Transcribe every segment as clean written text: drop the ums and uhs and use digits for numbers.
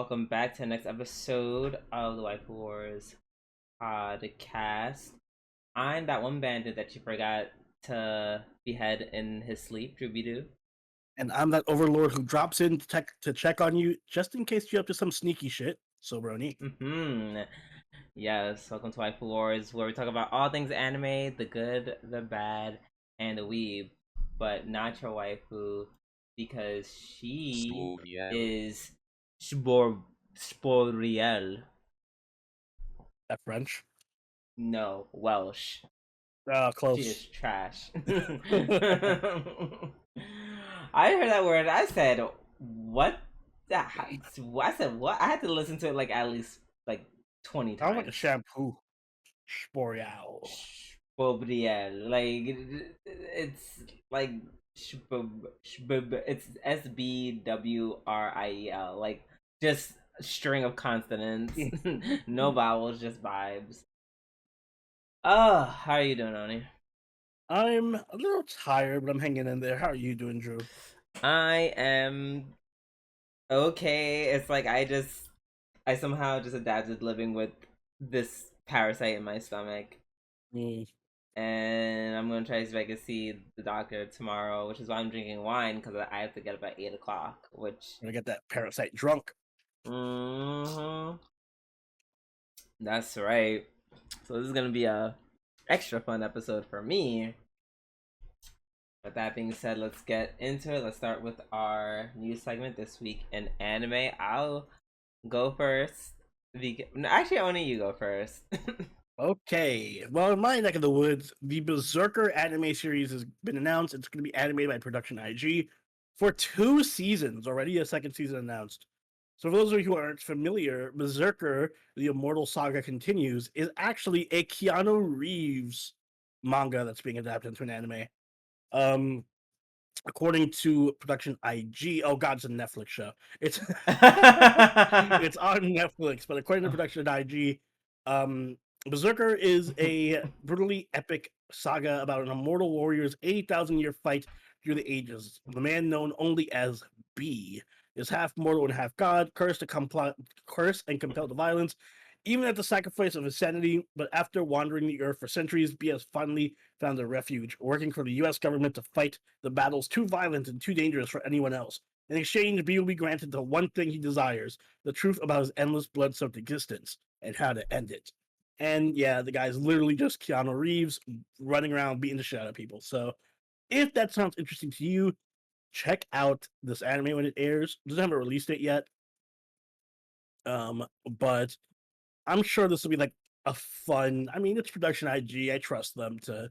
welcome back to the next episode of the Waifu Wars podcast. I'm that one bandit that you forgot to behead in his sleep, RWBY. And I'm that overlord who drops in to check on you just in case you're up to some sneaky shit. So, Brony. Yes, welcome to Waifu Wars, where we talk about all things anime, the good, the bad, and the weeb, but not your waifu, because she is Sporiel. That French? No, Welsh. Close. She is trash. I heard that word. I said, "What?" I said, "What?" I had to listen to it like at least like 20 Sounds times. like a shampoo. Sporeal. Spobriel. Like it's like it's SBWRIEL. Like just a string of consonants. No vowels, just vibes. Oh, how are you doing, Oni? I'm a little tired, but I'm hanging in there. How are you doing, Drew? I am okay. It's like I somehow just adapted living with this parasite in my stomach. And I'm gonna try to see if I can see the doctor tomorrow, which is why I'm drinking wine, because I have to get up at 8 o'clock. Which I'm gonna get that parasite drunk. That's right. So this is gonna be a extra fun episode for me. With that being said, let's get into it. Let's start with our news segment this week in anime. I'll go first. Actually, only you go first. Okay. Well, in my neck of the woods, the Berserker anime series has been announced. It's going to be animated by Production IG for 2 seasons. Already a second season announced. So for those of you who aren't familiar, Berserker, the Immortal Saga Continues, is actually a Keanu Reeves manga that's being adapted into an anime. According to Production IG, oh god, it's a Netflix show. It's it's on Netflix, but according to Production IG, Berserker is a brutally epic saga about an immortal warrior's 80,000-year fight through the ages. The man known only as B is half mortal and half god, cursed and compelled to violence, even at the sacrifice of his sanity. But after wandering the earth for centuries, B has finally found a refuge, working for the U.S. government to fight the battles too violent and too dangerous for anyone else. In exchange, B will be granted the one thing he desires: the truth about his endless blood-soaked existence and how to end it. And yeah, the guy's literally just Keanu Reeves running around beating the shit out of people. So if that sounds interesting to you, check out this anime when it airs. It doesn't have a release date yet. But I'm sure this will be like a fun. I mean, it's Production IG. I trust them to.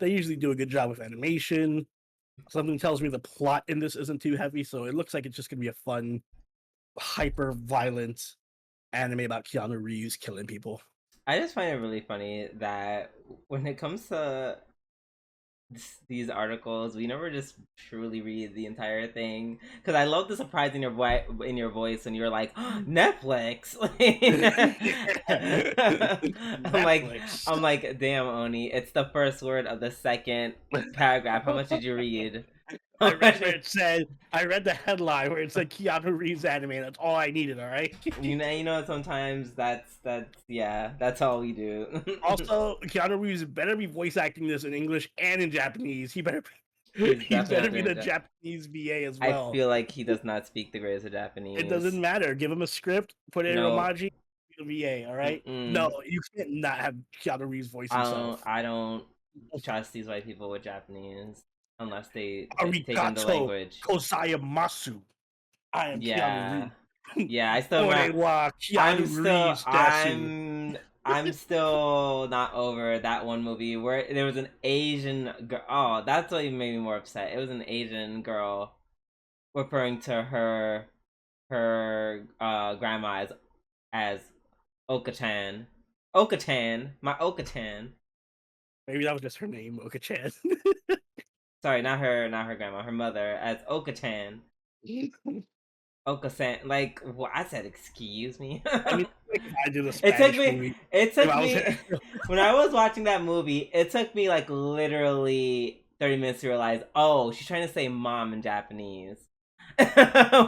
They usually do a good job with animation. Something tells me the plot in this isn't too heavy, so it looks like it's just gonna be a fun, hyper violent anime about Keanu Reeves killing people. I just find it really funny that when it comes to these articles, we never just truly read the entire thing, because I love the surprise in your voice when you're like, oh, Netflix. I'm like, damn, Oni, it's the first word of the second paragraph. How much did you read? I read where it said. I read the headline where it said Keanu Reeves anime. That's all I needed. All right. You know. Sometimes that's yeah. That's all we do. Also, Keanu Reeves better be voice acting this in English and in Japanese. He better. He's better be the Japanese VA as well. I feel like he does not speak the greatest of Japanese. It doesn't matter. Give him a script. Put it in Romaji. VA. All right. No, you can't not have Keanu Reeves voice himself. I don't trust these white people with Japanese unless they take on the language. Kosaya Masu. I am Keanu Reeves. Yeah, I still I'm still not over that one movie where there was an Asian girl. Oh, that's what even made me more upset. It was an Asian girl referring to her grandma as Oka-chan. Oka-chan, my Oka-chan. Maybe that was just her name, Oka-chan. Sorry, not her grandma, her mother as Oka-chan. Oka-san, like, well, I said, excuse me. I mean, I do the Spanish movie. It took me when I was watching that movie. It took me like literally 30 minutes to realize, oh, she's trying to say mom in Japanese.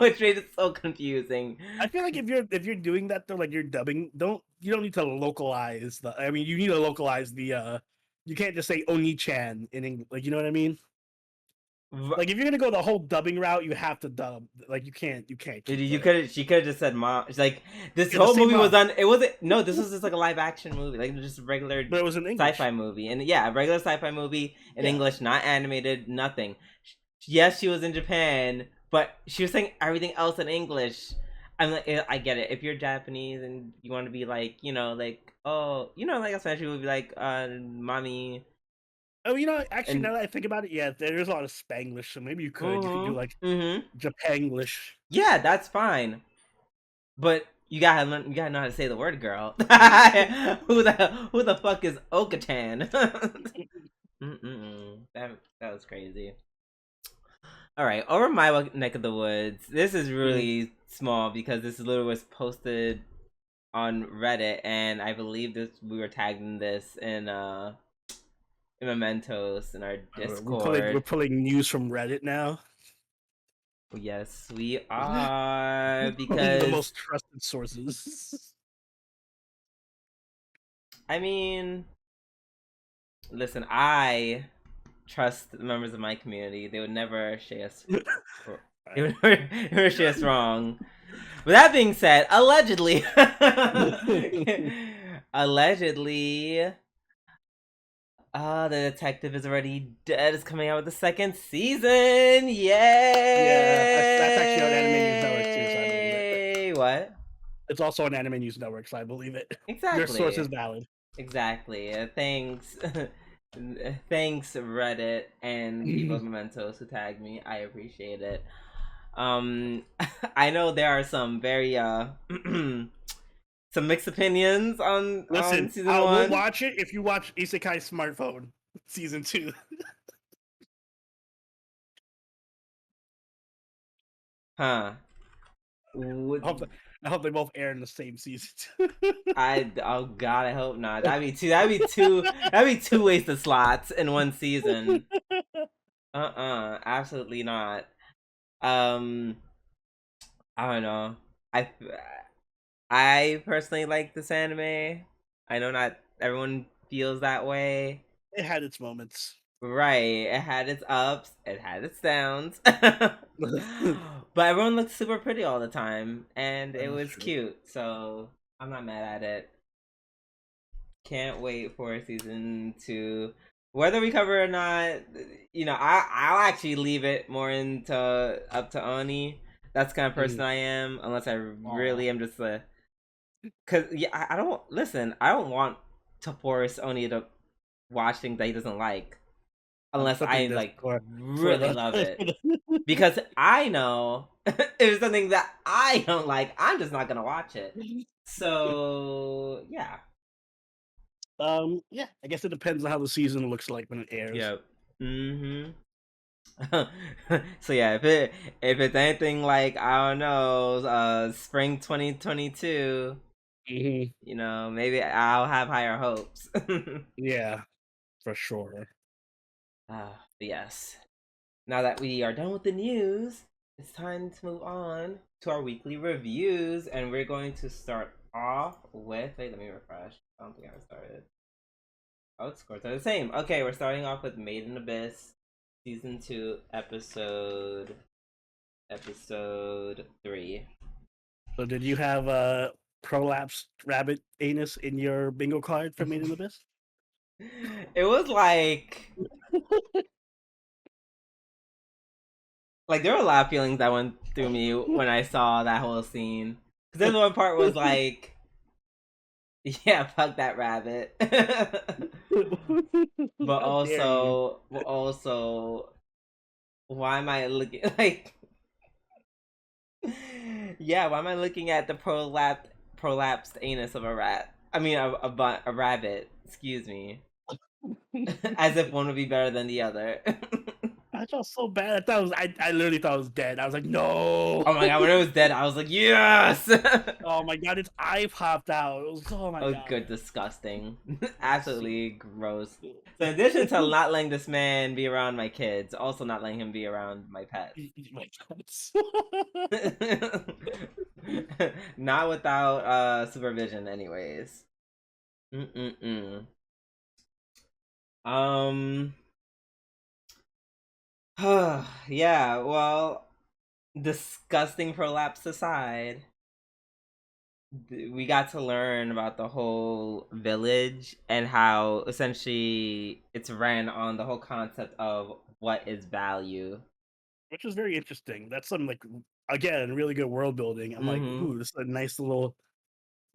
which made it so confusing. I feel like if you're doing that though, like you're dubbing, you don't need to localize the. I mean, you need to localize the. You can't just say Oni-chan in English. Like, you know what I mean? Like, if you're gonna go the whole dubbing route, you have to dub. Like, you can't. You can't. She could have just said mom. It's like this Yeah, whole movie mom. was done. It wasn't. No, this was just like a live action movie, like just a regular. But it was an English sci-fi movie, and yeah, a regular sci-fi movie in Yeah. English, not animated, nothing. Yes, she was in Japan, but she was saying everything else in English. I'm like, I get it. If you're Japanese and you want to be like, like, oh, like a Spanish would be like, mommy. Oh, actually, now that I think about it, yeah, there's a lot of Spanglish, so maybe you could do like Japanglish. Yeah, that's fine. But you gotta know how to say the word, girl. Who the fuck is Okatan? That was crazy. All right, over my neck of the woods. This is really small because this literally was posted on Reddit, and I believe we were tagged in this in Mementos in our Discord. We're pulling news from Reddit now. Yes, we are, because the most trusted sources. I mean, listen, I trust the members of my community. They would never share us. They would never share us wrong. With that being said, allegedly, the detective is already dead. Is coming out with the second season. Yay! Yeah, that's actually on Anime News Network too, so I believe it. What? It's also on Anime News Network, so I believe it. Exactly. Your source is valid. Exactly. Thanks. Thanks, Reddit and people of Mementos who tagged me. I appreciate it. I know there are some very some mixed opinions on season 1. We'll watch it if you watch Isekai Smartphone season 2. Huh. I hope they both air in the same season. Oh god, I hope not. That'd be two wasted slots in one season. Absolutely not. I don't know. I personally like this anime. I know not everyone feels that way. It had its moments. Right. It had its ups, it had its downs. But everyone looked super pretty all the time, and it was cute, so I'm not mad at it. Can't wait for season 2. Whether we cover it or not, I'll actually leave it more up to Oni. That's the kind of person I am, unless I really am just cause I don't want to force Oni to watch things that he doesn't like, unless I really love it. Because I know if it's something that I don't like, I'm just not gonna watch it. So yeah. Yeah, I guess it depends on how the season looks like when it airs. Yep. So yeah, if it's anything like, I don't know, spring 2022, maybe I'll have higher hopes. Yeah, for sure. But yes. Now that we are done with the news, it's time to move on to our weekly reviews, and we're going to start off with. Wait, let me refresh. I don't think I started. Oh, the scores are the same. Okay, we're starting off with Made in Abyss, season 2, episode 3. So, did you have a prolapsed rabbit anus in your bingo card for Made in Abyss? It was like there were a lot of feelings that went through me when I saw that whole scene. Because there's one part was like, yeah, fuck that rabbit. But also, why am I looking yeah, why am I looking at the prolapsed anus of a rat? I mean, a rabbit. Excuse me. As if one would be better than the other. I felt so bad. I thought it was, I literally thought it was dead. I was like, no. Oh my god, when it was dead, I was like, yes! Oh my god, its eye popped out. It was, oh my Oh, god. good, disgusting. Absolutely gross. So in addition to not letting this man be around my kids, also not letting him be around my pets. My pets. Not without supervision anyways. Yeah, well, disgusting prolapse aside, we got to learn about the whole village and how essentially it's ran on the whole concept of what is value. Which is very interesting. That's some like, again, really good world building. I'm like, ooh, this is a nice little,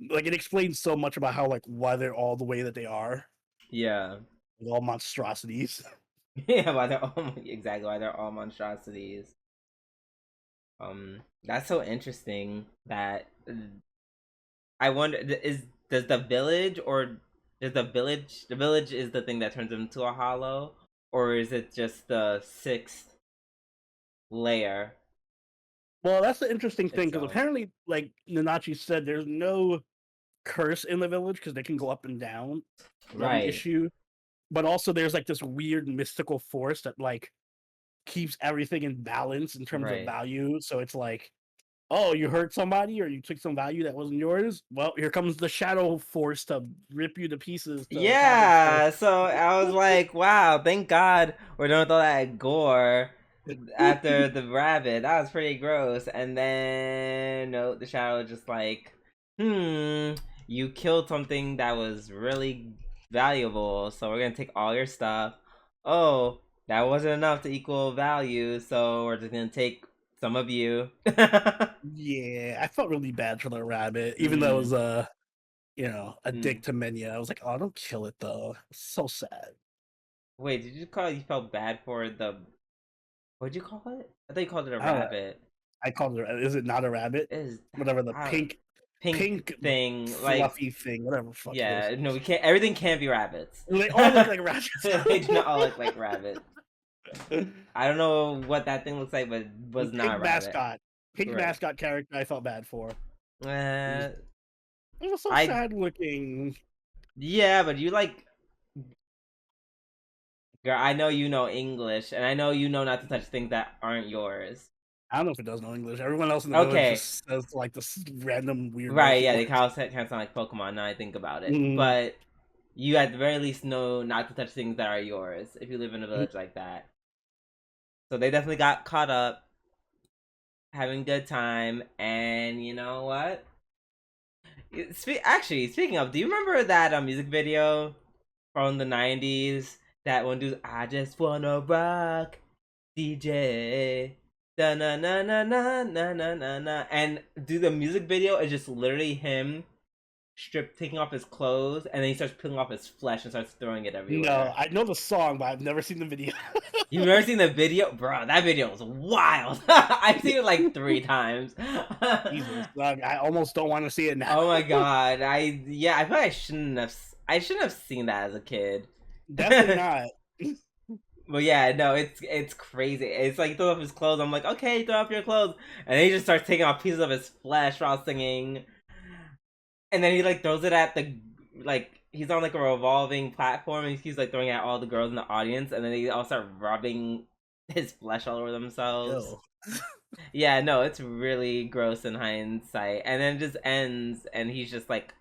like, it explains so much about how, like, why they're all the way that they are. Yeah. With all monstrosities. Yeah, why they're all exactly why they're all monstrosities. That's so interesting that I wonder does the village or does the village is the thing that turns them into a hollow, or is it just the sixth layer? Well, that's the interesting thing, because itself? apparently, like Nanachi said, there's no curse in the village because they can go up and down. Not an Right. issue. But also there's like this weird mystical force that like keeps everything in balance in terms of Right. value. So it's like, oh, you hurt somebody or you took some value that wasn't yours. Well, here comes the shadow force to rip you to pieces. To Yeah, so I was like, wow, thank God we're done with all that gore after the rabbit. That was pretty gross. And then, no, the shadow just like, you killed something that was really valuable, so we're gonna take all your stuff. Oh, that wasn't enough to equal value, so we're just gonna take some of you. Yeah, I felt really bad for the rabbit, even though it was a dick to Menya. I was like, oh, don't kill it though. It's so sad. Wait, did you call it you felt bad for the what'd you call it? I thought you called it a rabbit. I called it. Is it not a rabbit? Whatever the pink thing, fluffy like thing, whatever. Fuck yeah, no, we can't. Everything can't be rabbits. They all look like rabbits. They do not all look like rabbits. I don't know what that thing looks like, but it was not a rabbit. Pink mascot character. I felt bad for. It was so sad looking. Yeah, but you like. Girl, I know you know English, and I know you know not to touch things that aren't yours. I don't know if it does know English. Everyone else in the village just says like this random weird. Right, yeah, they kind of sound like Pokemon now I think about it. But you at the very least know not to touch things that are yours if you live in a village like that. So they definitely got caught up, having a good time, and you know what? Actually, speaking of, do you remember that music video from the 90s? That one dude, I just wanna rock, DJ. Da na na na na na na na na. And do the music video is just literally him taking off his clothes, and then he starts peeling off his flesh and starts throwing it everywhere. No, I know the song, but I've never seen the video. You've never seen the video? Bro, that video was wild. I've seen it like 3 times. Jesus, I almost don't want to see it now. Oh my god. I feel like I shouldn't have seen that as a kid. Definitely not. But yeah, no, it's crazy. It's like throw off his clothes. I'm like, okay, throw off your clothes, and then he just starts taking off pieces of his flesh while singing. And then he like throws it at the he's on like a revolving platform, and he's like throwing it at all the girls in the audience, and then they all start rubbing his flesh all over themselves. Yeah, no, it's really gross in hindsight. And then it just ends, and he's just like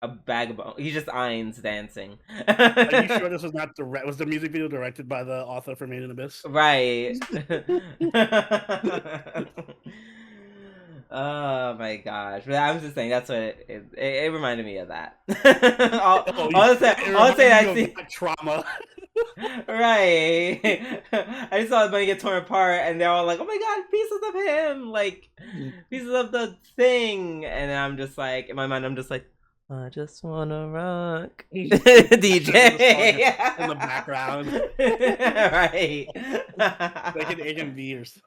a bag of bones. He just Ain's dancing. Are you sure this was not was the music video directed by the author for Made in Abyss? Right. Oh my gosh! But I was just saying that's what it reminded me of that. I'll say that trauma. Right. I just saw the bunny get torn apart, and they're all like, "Oh my god, pieces of him, like pieces of the thing," and I'm just like, in my mind, I'm just like, I just wanna rock, DJ in the background, right? Like an Agent V or something.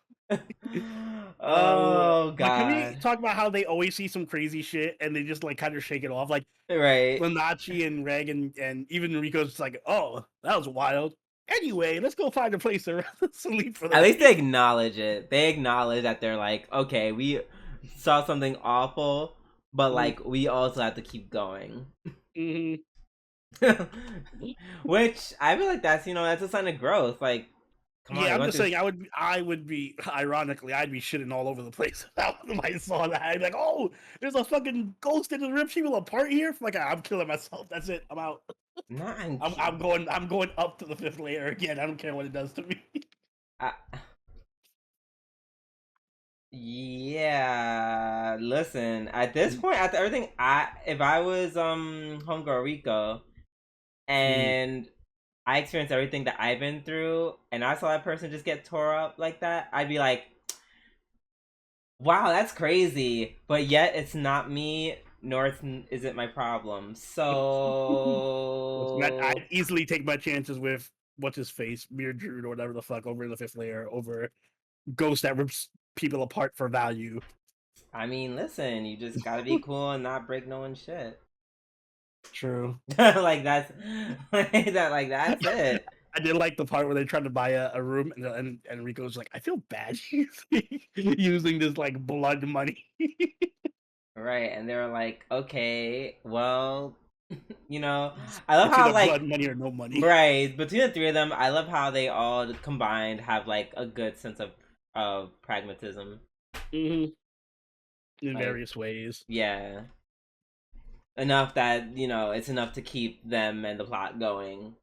Oh god! Can we talk about how they always see some crazy shit and they just like kind of shake it off? Like right, Lanachi and Reg and even Rico's like, oh, that was wild. Anyway, let's go find a place to sleep for the At night. least they acknowledge it. They acknowledge that they're like, okay, we saw something awful, but like we also have to keep going. Mm-hmm. Which I feel like that's that's a sign of growth. Like, come on, Yeah, you I'm went just through. saying, I would be, ironically, I'd be shitting all over the place if I saw that. I'd be like, oh, there's a fucking ghost in the rip people apart here. Like, I'm killing myself. That's it. I'm out. Not I'm going up to the 5th layer again. I don't care what it does to me. I, yeah. Listen, at this point, after everything, if I was Homegirl Rico and I experienced everything that I've been through, and I saw that person just get tore up like that, I'd be like, wow, that's crazy. But yet, it's not me, nor is it my problem. So I'd easily take my chances with what's his face, Mere Druid or whatever the fuck, over in the 5th layer, over Ghost that rips people apart for value. I mean, listen, you just gotta be cool and not break no one's shit. True. Like that's that's it. I did like the part where they tried to buy a room, and Rico's like, I feel bad using this like blood money. Right, and they're like, okay, well, I love It's how either like blood money or no money. right between the three of them, I love how they all combined have like a good sense of pragmatism. Mm-hmm. In Like, various ways. yeah, enough that it's enough to keep them and the plot going.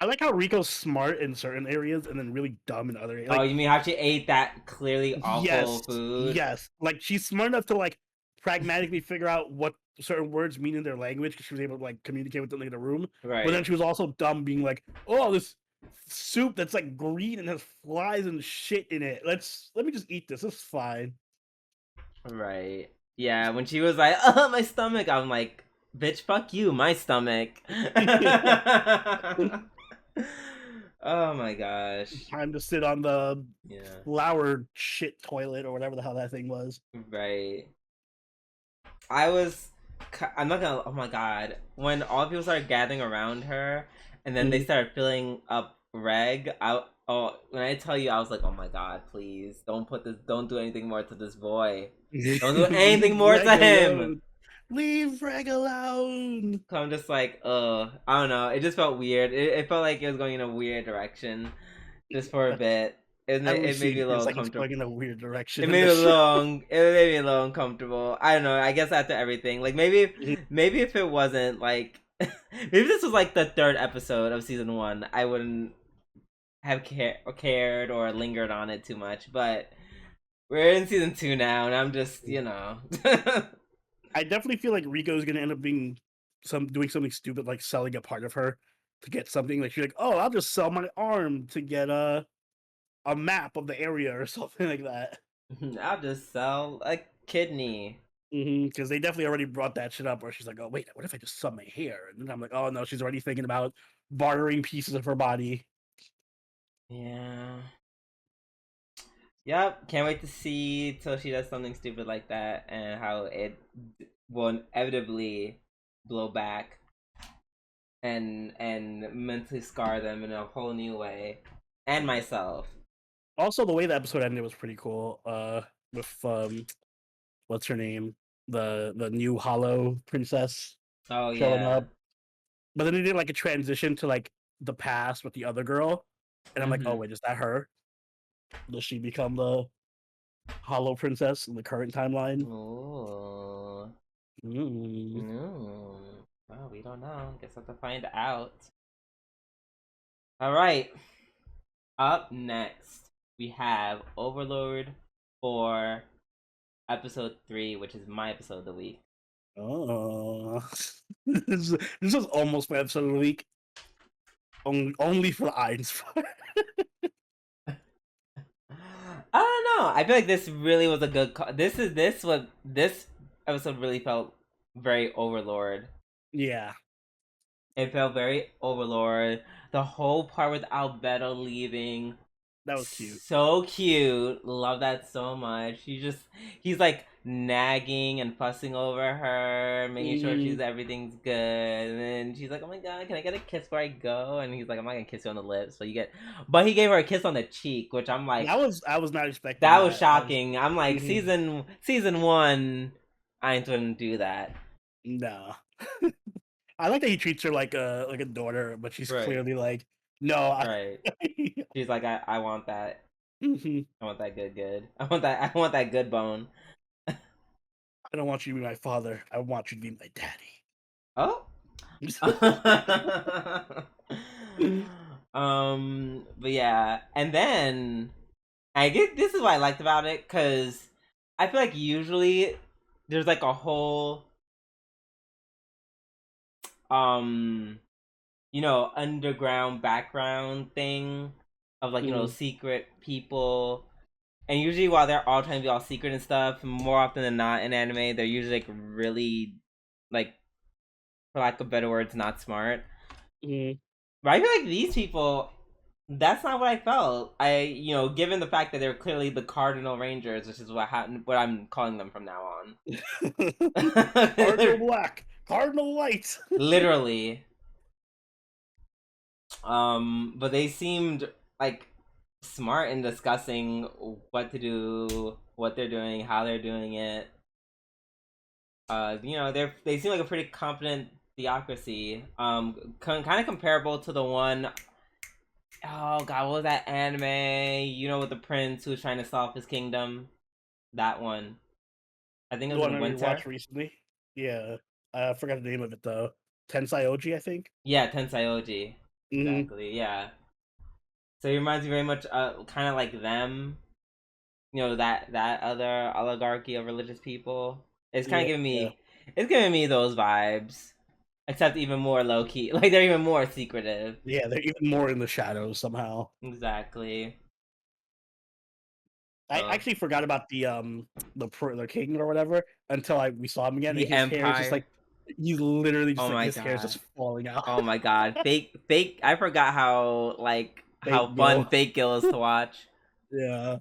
I like how Rico's smart in certain areas and then really dumb in other areas. Oh, Like, you mean how she ate that clearly awful yes, food? yes. Like she's smart enough to like pragmatically figure out what certain words mean in their language because she was able to like communicate with them in the room. Right. But then she was also dumb, being like, "Oh, this soup that's like green and has flies and shit in it. Let me just eat this. It's fine." Right. Yeah, when she was like, "Oh, my stomach," I'm like, "Bitch, fuck you, my stomach." Oh my gosh. Time to sit on the Yeah. flower shit toilet or whatever the hell that thing was. Right. I'm not gonna. Oh my god. When all the people started gathering around her, and then they started filling up Reg, when I tell you, I was like, oh my god, please don't do anything more to this boy. Don't do anything more to him. Leave Reg alone. So I'm just like, I don't know. It just felt weird. It felt like it was going in a weird direction, just for a bit. It made me a little like uncomfortable. It's going in a weird direction. It made me a little uncomfortable. I don't know. I guess after everything, like maybe if it wasn't like maybe this was like the 3rd episode of season 1, I wouldn't have cared or lingered on it too much. But we're in season 2 now, and I'm just I definitely feel like Rico's gonna end up doing something stupid, like selling a part of her to get something. Like she's like, "Oh, I'll just sell my arm to get a map of the area or something like that." I'll just sell a kidney. Because they definitely already brought that shit up where she's like, "Oh wait, what if I just sell my hair?" And then I'm like, "Oh no, she's already thinking about bartering pieces of her body." Yeah. Yep. Can't wait to see till she does something stupid like that and how it will inevitably blow back and mentally scar them in a whole new way, and myself. Also, the way the episode ended was pretty cool. With what's her name, the new Hollow princess Oh showing yeah. up, but then they did like a transition to like the past with the other girl, and I'm like, oh wait, is that her? Does she become the Hollow princess in the current timeline? Ooh. Mm. Well, we don't know. Guess we'll have to find out. All right. Up next, we have Overlord for episode 3, which is my episode of the week. Oh, this was almost my episode of the week. Only for the Ein's part. I don't know. I feel like this really was a good. This episode really felt very Overlord. Yeah, it felt very Overlord. The whole part with Albedo leaving. That was cute. So cute. Love that so much. He's like nagging and fussing over her, making sure Mhm. everything's good. And then she's like, "Oh my god, can I get a kiss before I go?" And he's like, "I'm not gonna kiss you on the lips, but he gave her a kiss on the cheek, which I'm like, I was not expecting that was that. shocking. I'm like, Mhm. season one, I wouldn't do that. No. I like that he treats her like a daughter, but she's Right, clearly like, no, I. right. She's like, I want that. Mhm. I want that good. I want that. I want that good bone. I don't want you to be my father. I want you to be my daddy. Oh. But yeah, and then I get this is what I liked about it because I feel like usually there's like a whole um underground background thing of like Mhm. secret people, and usually while they're all trying to be all secret and stuff, more often than not in anime they're usually like really, like, for lack of better words, not smart. Mhm. But I feel like these people, that's not what I felt. Given the fact that they're clearly the Cardinal Rangers, which is what I'm calling them from now Cardinal on. black, cardinal white. Literally. But they seemed like smart in discussing what to do, what they're doing, how they're doing it. They seem like a pretty competent theocracy. Kind of comparable to the one, oh god, what was that anime? With the prince who was trying to solve his kingdom. That one. I think it The was one in I winter. rewatched recently. Yeah, I forgot the name of it though. Tensai Oji, I think. Yeah, Tensai. Mhm. Exactly. Yeah. So he reminds me very much, kind of like them. That other oligarchy of religious people. It's kind of Yeah, giving yeah, me, it's giving me those vibes, except even more low key. Like they're even more secretive. yeah. They're even more in the shadows somehow. Exactly. I So actually forgot about the king or whatever until we saw him again, and the his hair is just Empire. like he's literally just Oh like my his hair is god. just falling out. Oh my god. Fake. I forgot how, like, how Fake fun Gil. Fake Gill is to watch. Yeah.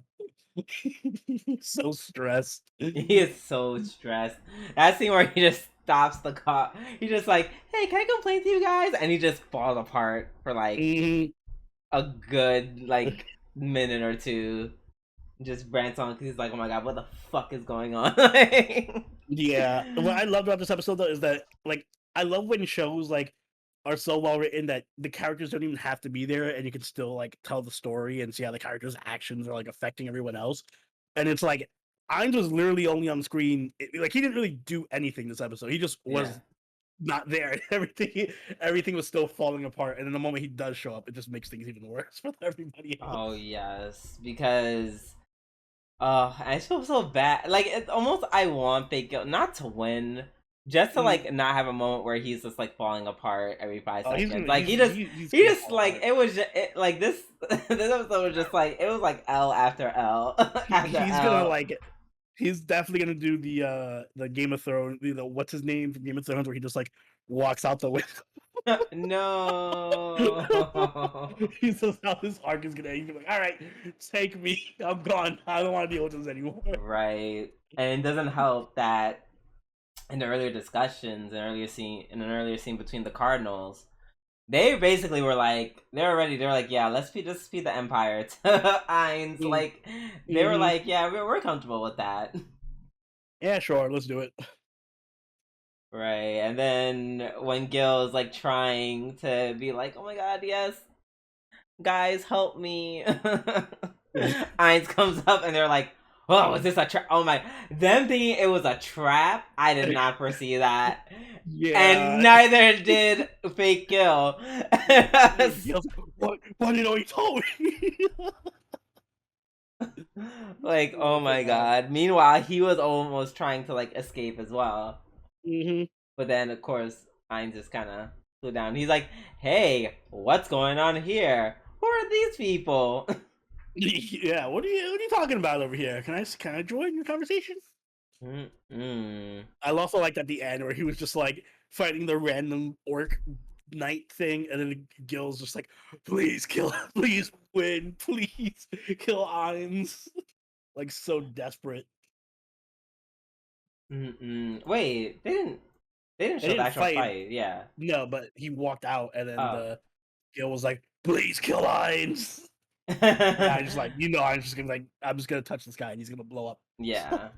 So stressed. He is so stressed. That scene where he just stops the car. He's just like, "Hey, can I complain to you guys?" And he just falls apart for like Mhm. a good, like, minute or two. Just rants on because he's like, "Oh my god, what the fuck is going on?" Yeah. What I loved about this episode though is that like I love when shows like are so well written that the characters don't even have to be there and you can still like tell the story and see how the characters' actions are like affecting everyone else. And it's like I'm just literally only on screen. Like he didn't really do anything this episode. He just Yeah. was not there. Everything was still falling apart. And in the moment he does show up, it just makes things even worse for everybody else. Oh yes, because I feel so bad. Like, it's almost, I want Fake Gill not to win, just to Mm. like not have a moment where he's just like falling apart every five Oh, seconds. Like he just he's he gonna just fall like apart. it was like this this episode was just like, it was like L after L after He's gonna L. like he's definitely gonna do the Game of Thrones, what's his name from Game of Thrones, where he just like walks out the window. No. He's just how this arc is gonna end. He's like, all right, take me. I'm gone. I don't want to deal with this anymore. Right. And it doesn't help that in the earlier discussions, in an earlier scene between the Cardinals, they basically were like, they're like, yeah, let's feed the Empire to Ainz. Like, they were Mm-hmm. like, yeah, we're comfortable with that. Yeah, sure, let's do it. Right. And then when Gil is like trying to be like, oh my god, yes, guys, help me. Ainz comes up and they're like, oh, is this a trap? Oh my, them thinking it was a trap? I did not foresee that. And Yeah. neither did Fake Gil. Gil's like, what did he told me? Like, oh So my bad. god. Meanwhile, he was almost trying to like escape as well. Mm-hmm. But then, of course, Ainz just kind of flew down. He's like, hey, what's going on here? Who are these people? Yeah, what are you talking about over here? Can I join your conversation? Mm-mm. I also liked at the end where he was just like fighting the random orc knight thing, and then Gil's just like, please kill, please win, please kill Ainz. Like so desperate. Wait, they didn't They show the didn't actual fight. fight. Yeah. No, but he walked out, and then Oh. the Gil was like, "Please kill Ainz." And I just like, I'm just gonna I'm just gonna touch this guy, and he's gonna blow up. Yeah.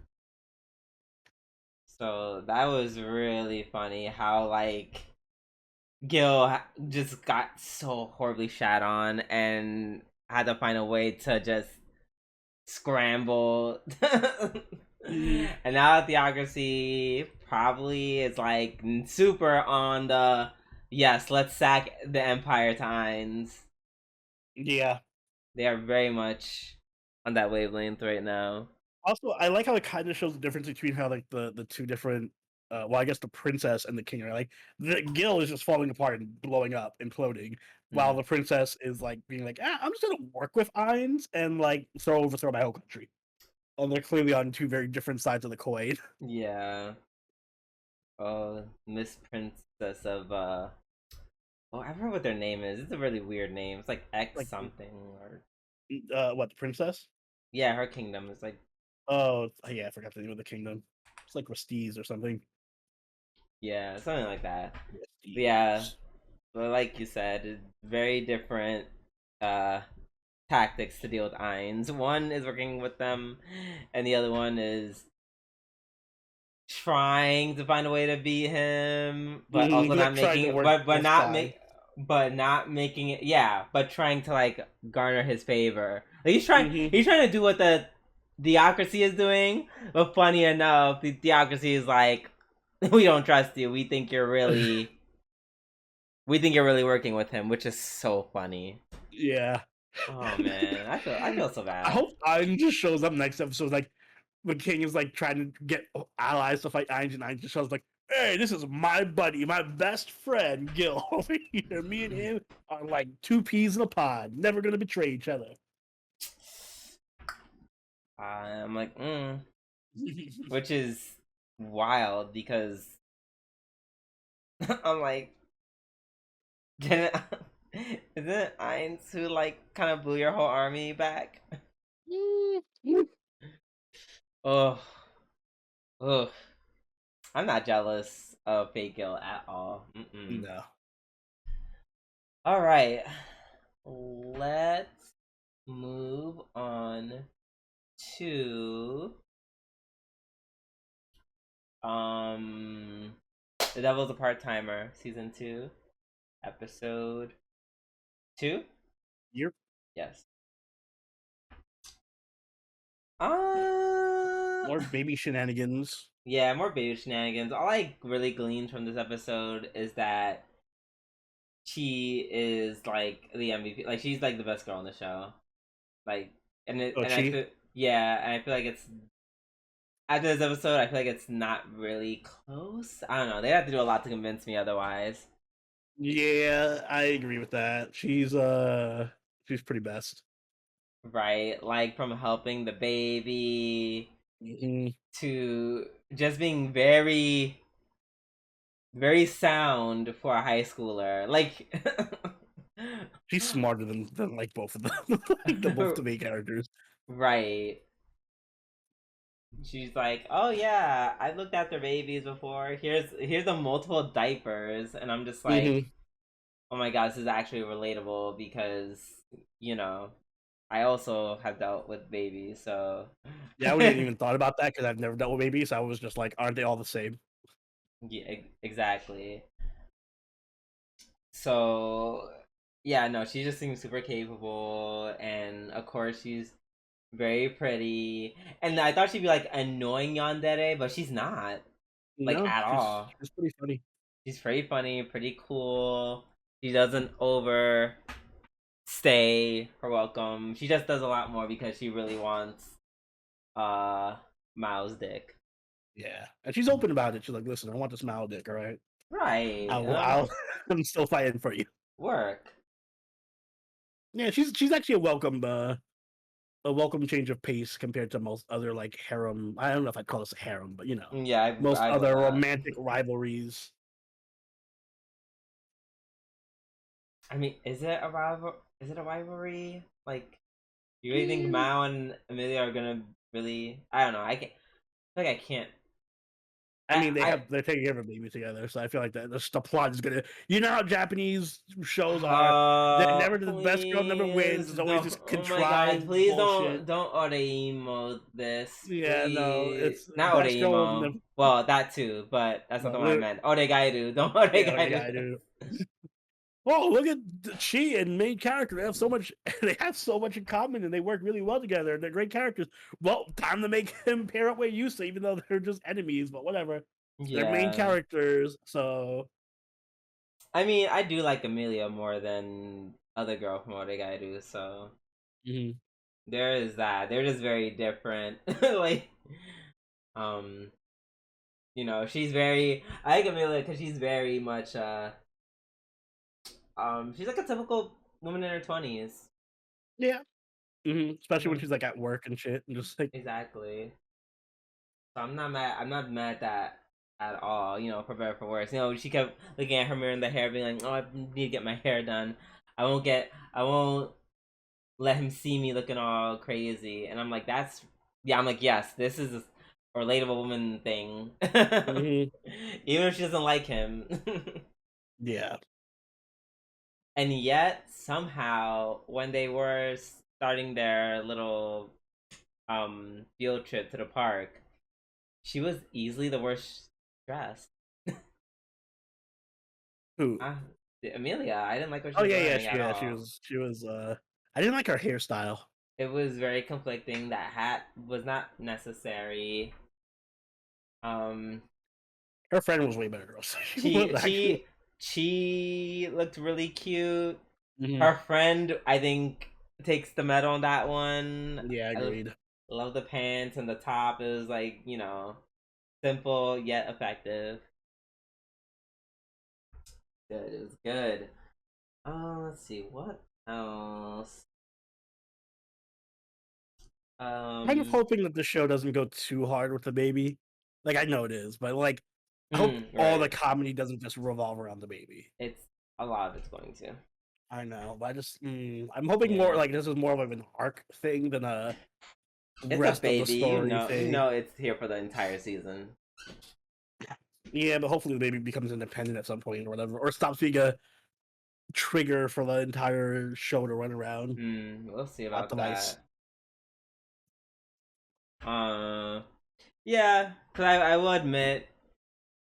So that was really funny how like just got so horribly shat on and had to find a way to just scramble. And now Theocracy probably is like super on the yes, let's sack the Empire times. Yeah. They are very much on that wavelength right now. Also, I like how it kind of shows the difference between how like the two different, well, I guess the princess and the king are like the Gil is just falling apart and blowing up, imploding, while the princess is like being like, I'm just gonna work with Ainz and like overthrow my whole country. And they're clearly on two very different sides of the coin. Yeah. Oh, Miss Princess of oh, I forgot what their name is. It's a really weird name. It's like X Like, something or what, the princess? yeah, her kingdom is like Oh, yeah, I forgot the name of the kingdom. It's like Restes or something. yeah, something like that. But yeah, Restes. but like you said, very different uh tactics to deal with Ainz. One is working with them, and the other one is trying to find a way to beat him, but also not Like trying to making, work but both not sides. make, but not making it. Yeah, but trying to like garner his favor. Like he's trying to do what the theocracy is doing, but funny enough, the theocracy is like, we don't trust you. We think you're really working with him, which is so funny. Yeah. Oh man, I feel so I bad. hope Ainz just shows up next episode. Like the king is like trying to get allies to fight Ainz, and Ainz just shows like, "Hey, this is my buddy, my best friend, Gil over here. Me and him are like two peas in a pod, never gonna betray each other." I'm like, which is wild because I'm like, didn't isn't it Ainz who like kind of blew your whole army back? Oh, oh, I'm not jealous of Fake Gil at all. No. All right, let's move on to um, The Devil's a Part Timer, season 2, episode 2. You're Yes. more baby shenanigans. Yeah, more baby shenanigans. All I really gleaned from this episode is that she is like the MVP. Like she's like the best girl on the show. Like Oh, and I Chi? feel yeah, and I feel like it's after this episode, I feel like it's not really close. I don't know. They have to do a lot to convince me otherwise. Yeah, I agree with that. She's pretty best. Right? Like from helping the baby to just being very sound for a high schooler. Like She's smarter than like both of them, like both the main characters. right. She's like, "Oh yeah, I've looked after babies before. Here's the multiple diapers." And I'm just like, Mm-hmm. "Oh my god, this is actually relatable because, you know, I also have dealt with babies, so Yeah, I wouldn't even thought about that because I've never dealt with babies. So I was just like, aren't they all the same? yeah, exactly. So yeah, no, she just seems super capable, and of course she's very pretty. And I thought she'd be like annoying yandere, but she's not like No, at all. she's pretty funny. She's pretty funny, pretty cool. She doesn't overstay her welcome. She just does a lot more because she really wants uh Miles' dick. Yeah, and she's open about it. She's like, listen, I want this Mao dick. All right, Right. I'll I'm still fighting for you. Work. Yeah, she's actually a welcome change of pace compared to most other like harem. I don't know if I'd call this a harem, but Yeah, most I would other not. romantic rivalries. I mean, is it a rival? Is it a rivalry? Like, do you really think Mao and Amelia are gonna really? I don't know. I can't. I feel like I can't I mean, they're taking care of a baby together, so I feel like the plot is gonna. You know how Japanese shows are. They're never the best girl never wins. Please It's always don't. this Oh my god! contrived Please bullshit. don't Oreimo this. Yeah, no, Please, it's not best girl will Oreimo. never. Well, that too, but that's not No, the one I meant. Oregairu. Don't Oregairu. dude. Oh, look at Chi and main character. They have so much. They have so much in common, and they work really well together. They're great characters. Well, time to make him pair up with Yusa, even though they're just enemies. But whatever. They're main Yeah. characters, so. I mean, I do like Amelia more than other girl from Oregairu, so Mhm. there is that. They're just very different. Like, um, she's very. I like Amelia because she's very much she's like a typical woman in her 20s. Yeah. Especially when Yeah, she's like at work and shit, and just like. exactly. So I'm not mad. I'm not mad at that at all. For better or for worse. She kept looking at her mirror in the hair, being like, "Oh, I need to get my hair done. I won't get. I won't let him see me looking all crazy." And I'm like, "That's yeah." I'm like, "Yes, this is a relatable woman thing." Mhm. Even if she doesn't like him. Yeah. And yet, somehow, when they were starting their little field trip to the park, she was easily the worst dressed. Who? uh, Amelia, I didn't like what she Oh was yeah, wearing at she all. was. She was. I didn't like her hairstyle. It was very conflicting. That hat was not necessary. Um, Her friend was way better. She was she actually. she she looked really cute. Mhm. Her friend, I think, takes the medal on that one. Yeah, I agreed. love the pants and the top. It was like, simple yet effective. Good. It was good. Let's see what else. Kind of Um, hoping that the show doesn't go too hard with the baby. Like I know it is, but like I hope all the right. comedy doesn't just revolve around the baby. It's a lot of it's going to. I know, but I just I'm hoping more Yeah, like this is more of an arc thing than a it's a rest of the baby. story You thing. know, it's here for the entire season. Yeah, but hopefully the baby becomes independent at some point or whatever, or stops being a trigger for the entire show to run around. We'll see Plot about device. that. Yeah, because I will admit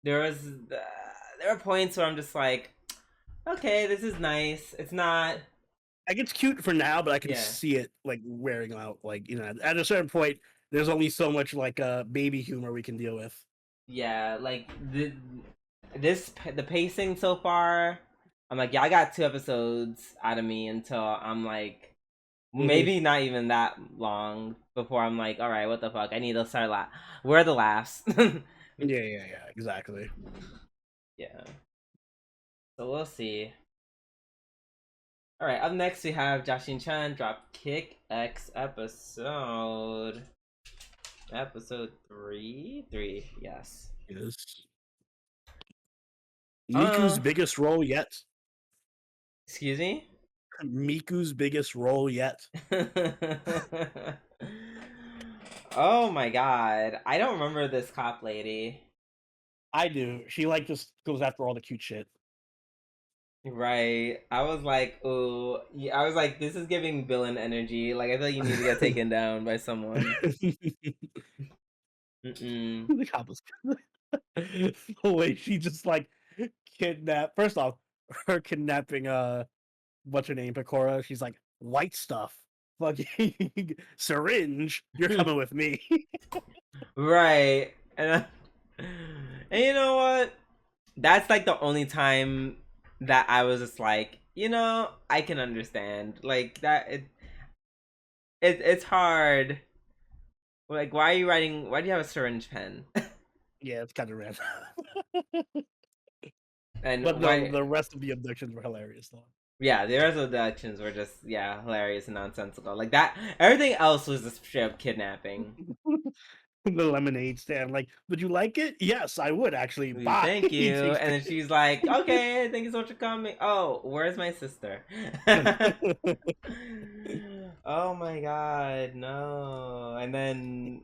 there was there are points where I'm just like, okay, this is nice. It's not. Like it's cute for now, but I can Yeah, see it like wearing out. Like at a certain point, there's only so much like baby humor we can deal with. yeah. Like the pacing so far. I'm like, yeah, I got 2 episodes out of me until I'm like, Mhm. maybe not even that long before I'm like, all right, what the fuck? I need to start Where are the laughs? Yeah, exactly. Yeah. So we'll see. All right. Up next, we have Jashin-chan Dropkick X episode 3. 3. Yes. Yes. Uh. Miku's biggest role yet. Excuse me. Miku's biggest role yet. Oh my god. I don't remember this cop lady. I do. She like just goes after all the cute shit. Right. I was like, ooh. Yeah, I was like, this is giving villain energy. Like, I feel like you need to get taken down by someone. Mm-mm. The cop was the way she just like kidnapped. First off, her kidnapping what's her name, Pecora. She's like white stuff. Fucking syringe. You're coming with me. Right. And you know what? That's like the only time that I was just like, I can understand. Like that it's hard. Like why do you have a syringe pen? Yeah, it's kind of random. And But no, why the rest of the abductions were hilarious though. yeah, the rest of the actions were just hilarious and nonsensical. Like that everything else was just straight up kidnapping. The lemonade stand, like, would you like it? Yes, I would actually. Bye. Thank He you. takes And then she's like, okay, thank you so much for coming. Oh, where's my sister? the. Oh my god, no. And then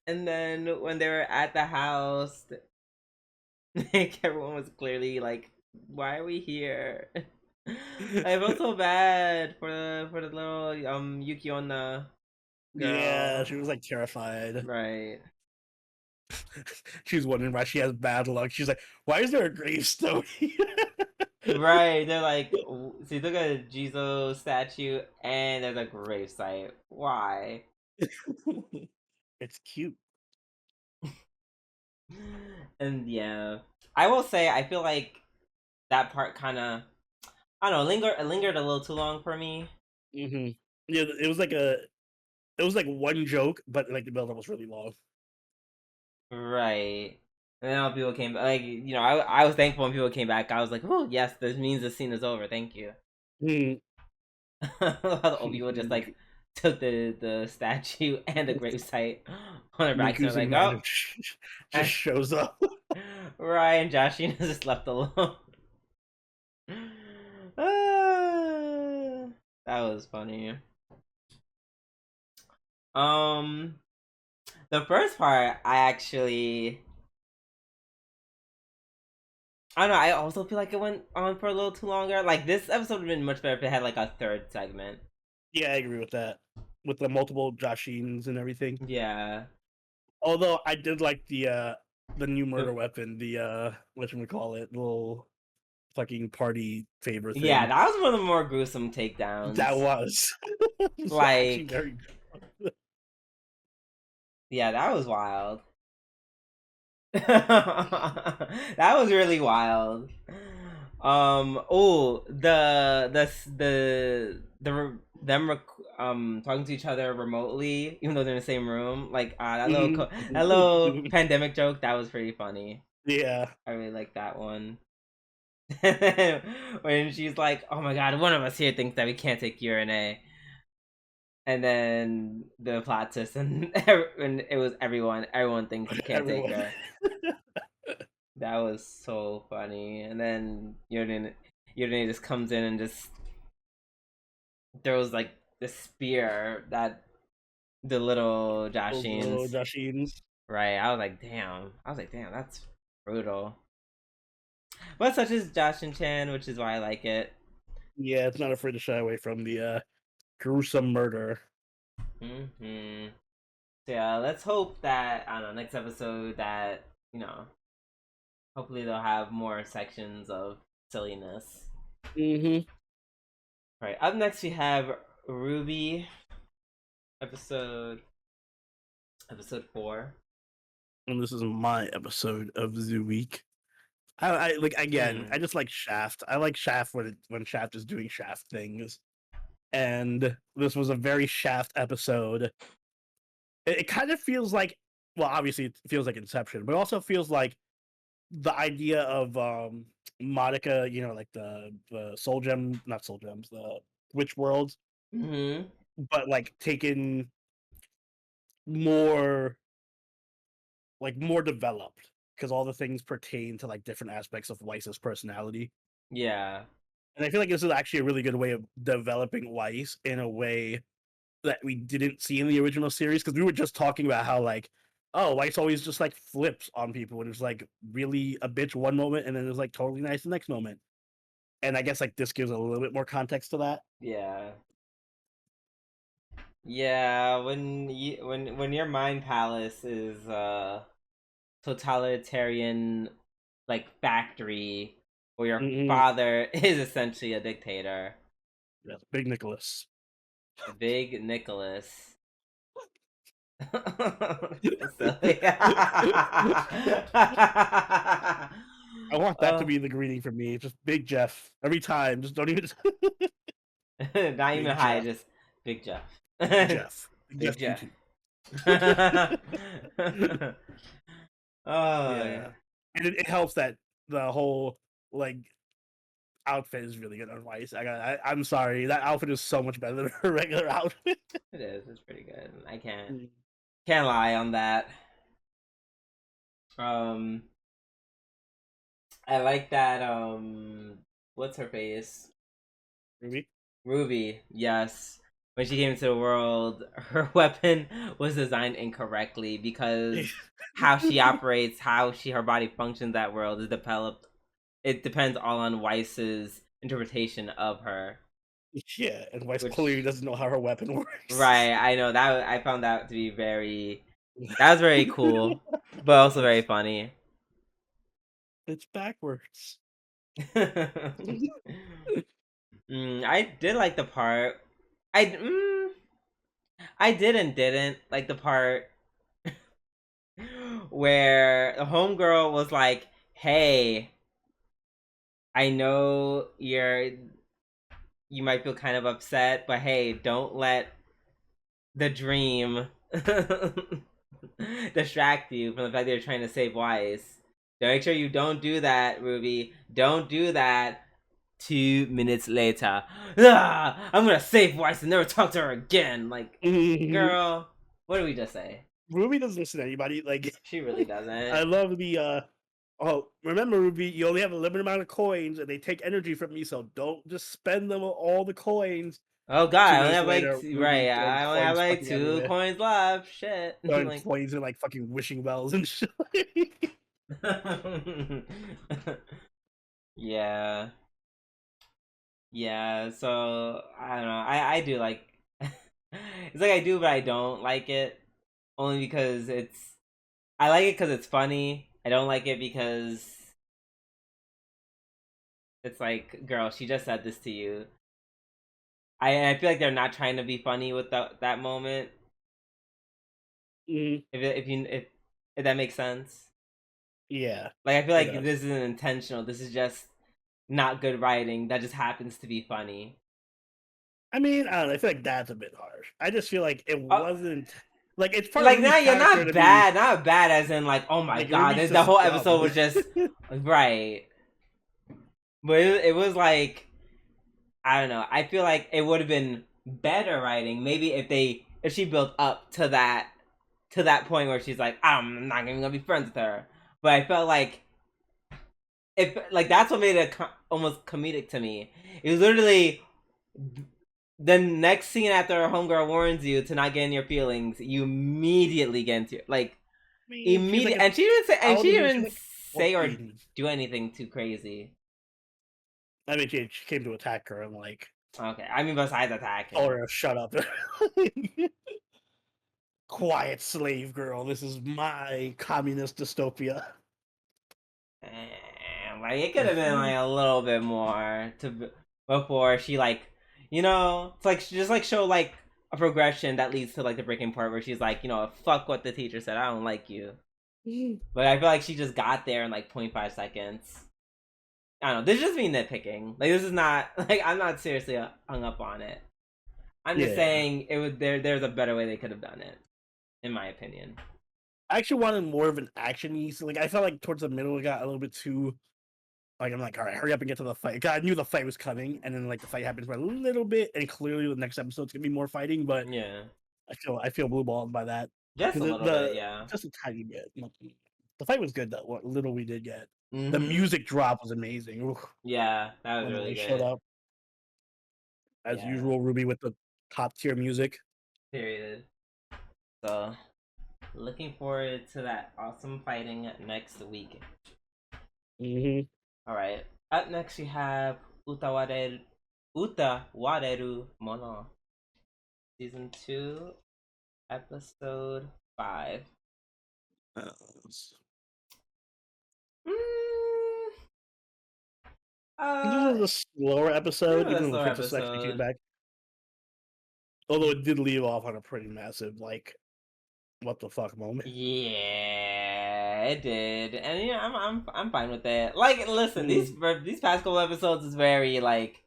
And then when they were at the house, like everyone was clearly like, "Why are we here?" I felt so bad for the little Yukiona Yeah, girl. she was like terrified. Right. She was wondering why she has bad luck. She's like, why is there a gravestone here? Right, they're like, so you took a Jizo statue and there's a gravesite. Why? It's cute. And yeah, I will say I feel like that part kind of, I don't know, lingered a little too long for me. Yeah, it was like one joke, but like the build-up was really long. Right. And then all people came back. Like, I was thankful when people came back. I was like, oh, yes, this means the scene is over. Thank you. Mm. The old people just like took the statue and the gravesite on their backs and Miku's were in like, oh, random just shows up. Ryan Jashin is just left alone. Ah, that was funny. Um, the first part, I don't know. I also feel like it went on for a little too longer. Like this episode would have been much better if it had like a third segment. Yeah, I agree with that. With the multiple Joshins and everything. Yeah. Although I did like the new murder The- weapon, the whatchamacallit, little fucking party favor yeah, thing. that was one of the more gruesome That takedowns. was actually Like, very yeah, that was wild. That was really wild. Oh, them talking to each other remotely, even though they're in the same room. Like that little pandemic joke that was pretty funny. yeah. I really like that one. When she's like, "Oh my god, one of us here thinks that we can't take URNA," and then the plot twist, and it was everyone. Everyone thinks you can't take Everyone. her. That was so funny. And then Yodine just comes in and just throws like the spear that the little Those little Jashins. Joshins. Right. I was like, damn, that's brutal. But such is Jashin-chan, which is why I like it. Yeah, it's not afraid to shy away from the gruesome murder. So yeah, let's hope that I don't know, next episode that, hopefully they'll have more sections of silliness. Mm-hmm. Right. Up next we have RWBY episode episode 4. And this is my episode of the week. I like again. I Hmm. just like Shaft. I like Shaft when Shaft is doing Shaft things, and this was a very Shaft episode. It kind of feels like, well, obviously it feels like Inception, but it also feels like the idea of Monica, like the soul gem, not soul gems, the witch worlds, Mm-hmm. but like taken more more developed because all the things pertain to like different aspects of Weiss's personality. Yeah. And I feel like this is actually a really good way of developing Weiss in a way that we didn't see in the original series, because we were just talking about how like, oh, Weiss always just like flips on people and it's like really a bitch one moment and then it's like totally nice the next moment. And I guess like this gives a little bit more context to that. Yeah. Yeah, when your mind palace is totalitarian like factory where your Mm-hmm. father is essentially a dictator. Yes, Big Nicholas. Big Nicholas. So, I want that to oh, be the greeting for me. Just Big Jeff every time. Just don't even not even Big high, Jeff. just Big Jeff. Big Jeff. Big Big Jeff Jeff. Q2. Oh Yeah, yeah. and it helps that the whole like outfit is really good on Weiss. I'm sorry, that outfit is so much better than her regular outfit. It is. It's pretty good. I can't lie on that. Um, I like that. What's her face? Ruby. Ruby. Yes. when she came into the world, her weapon was designed incorrectly because how she operates, how her body functions that world is developed. It depends all on Weiss's interpretation of her. Yeah, and Weiss Which, clearly doesn't know how her weapon works. right, I know that. I found that to be very. That was very cool, but also very funny. It's backwards. I did like the part. I did and didn't like the part where the homegirl was like, "Hey, I know you might feel kind of upset, but hey, don't let the dream distract you from the fact that you're trying to save Weiss. Make sure you don't do that, Ruby. Don't do that." 2 minutes later, I'm gonna save Weiss and never talk to her again. Like, girl, what did we just say? Ruby doesn't listen to anybody. Like, She really doesn't. I love the oh, remember, Ruby, you only have a limited amount of coins and they take energy from you, so don't just spend them all the coins. Oh god, 2 I only minutes have later, Ruby throwing I only have coins like fucking 2 everywhere. coins left. Shit. Throwing Like, coins and like fucking wishing wells and shit. yeah. Yeah, so I don't know. I do like it's like I do but I don't like it only because I like it cuz it's funny. I don't like it because it's like, girl, she just said this to you. I feel like they're not trying to be funny with that moment. Mm, If that makes sense. yeah, Like, I feel it like does. this isn't intentional. This is just not good writing that just happens to be funny. I mean, I don't know. I feel like that's a bit harsh. I just feel like it Uh, wasn't like it's part of like, Ruby's not you're character not to be bad, not bad as in like, oh my like god, Ruby's the just whole episode dumb. was just right. But it was like, I don't know. I feel like it would have been better writing maybe if she built up to that point where she's like, I'm not even gonna be friends with her. But I felt like if like that's what made it almost comedic to me. It was literally the next scene after a homegirl warns you to not get in your feelings, you immediately get into like I mean, she's like immediate, a and she television. She's didn't like say or 14. do anything too crazy. I mean, she came to attack her and like Okay, I mean besides told attacking. her to shut up. Quiet slave girl. This is my communist dystopia. Like it could have been like a little bit more to before she like, it's like she just like show like a progression that leads to like the breaking part where she's like, fuck what the teacher said, I don't like you. But I feel like she just got there in like 0.5 seconds. I don't know. This is just me nitpicking. Like, this is not like I'm not seriously hung up on it. I'm just Yeah. saying it would there's a better way they could have done it, in my opinion. I actually wanted more of an action-y. So, like, I felt like towards the middle it got a little bit too. Like, I'm like, all right, hurry up and get to the fight. 'Cause I knew the fight was coming, and then like the fight happens for a little bit, and clearly the next episode's gonna be more fighting. But Yeah, I feel blue balled by that just because a little bit. the Yeah. just a tiny bit. The fight was good though. What little we did get, the Mhm. music drop was amazing. Oof, Yeah, that was when really they showed good. up as Yeah. usual, Ruby with the top tier music. Period. So, looking forward to that awesome fighting next week. Hmm. All right. Up next, we have Utawarerumono, season 2, episode 5. Mm, This uh, was a slower this episode, was a even when the slower princess actually came episode. back. Although it did leave off on a pretty massive, like, what the fuck moment. Yeah, it did, and I'm fine with that. Like, listen, Mm, these past couple episodes is very like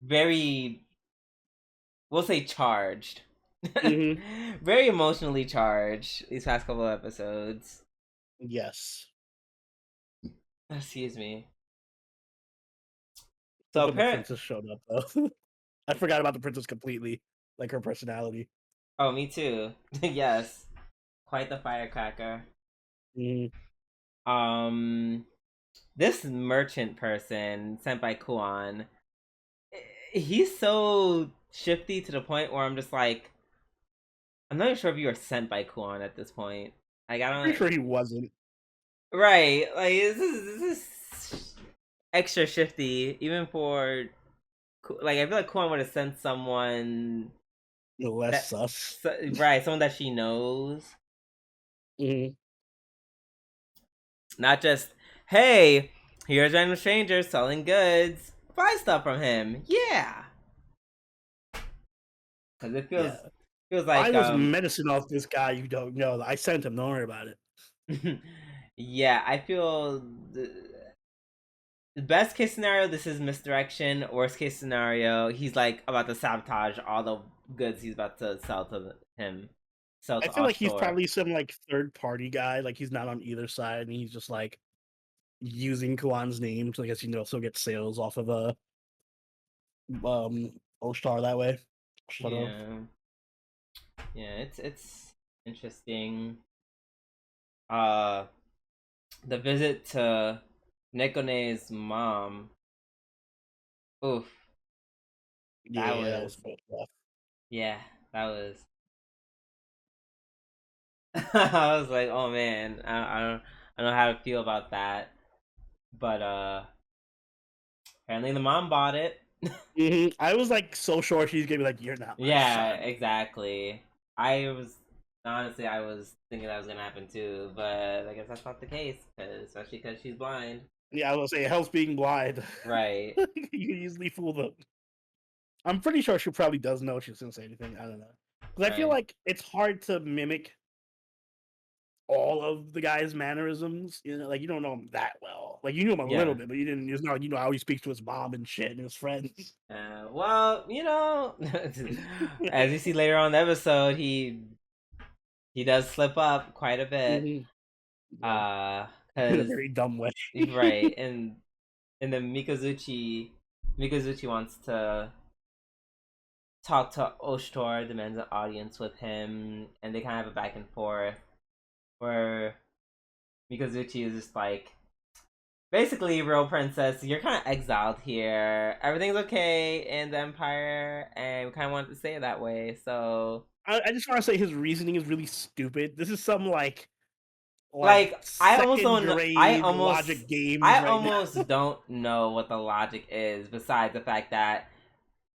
very, we'll say, charged. hmm. Very emotionally charged these past couple episodes. Yes. Excuse me. So Look when the apparent. princess showed up, though. I forgot about the princess completely, like her personality. Oh, me too. Yes, quite the firecracker. Mm, Um, this merchant person sent by Kuan, he's so shifty to the point where I'm just like, I'm not even sure if you were sent by Kuon at this point. Like, I I'm don't. pretty sure he wasn't. Right, like this is extra shifty, even for like I feel like Kuon would have sent someone No less that sus. right, someone that she knows, Mm-hmm. not just hey, here's a random stranger selling goods, buy stuff from him, yeah, because it Yeah. feels I like was medicine off this guy you don't know. I sent him. Don't worry about it. yeah, I feel the best case scenario, this is misdirection. Worst case scenario, he's like about to sabotage all the goods he's about to sell to him. Sell I to feel like he's offshore. probably some like third party guy. Like he's not on either side, and he's just like using Kuan's name to, I guess, still get sales off of Oshtar that way. Yeah. Yeah, it's interesting. Uh the visit to Nekone's mom. Oof. That Yeah, that was was quite rough. yeah, that was I was like, oh man, I don't know how to feel about that. But apparently the mom bought it. I was like so sure she's gonna be like, "You're not my Yeah, son." exactly. I was honestly, I was thinking that was gonna happen too, but I guess that's not the case, especially because she's blind. Yeah, I was gonna say it helps being blind. Right. You can easily fool them. I'm pretty sure she probably does know she's gonna say anything. I don't know, because I feel Right. like it's hard to mimic all of the guy's mannerisms. Like you don't know him that well. Like you knew him a little Yeah. bit, but you didn't. It's not like you know how he speaks to his mom and shit and his friends. Well, as you see later on in the episode, he does slip up quite a bit. Mhm. Yeah, in a Cause very dumb way. right, and then Mikazuchi wants to talk to Oshtor, demands an audience with him, and they kind of have a back and forth where Mikazuchi is just like, basically, real princess, you're kind of exiled here. Everything's okay in the Empire, and we kind of want to stay it that way. So, I just want to say his reasoning is really stupid. This is some like like, second grade logic games I right now. almost don't know what the logic is besides the fact that,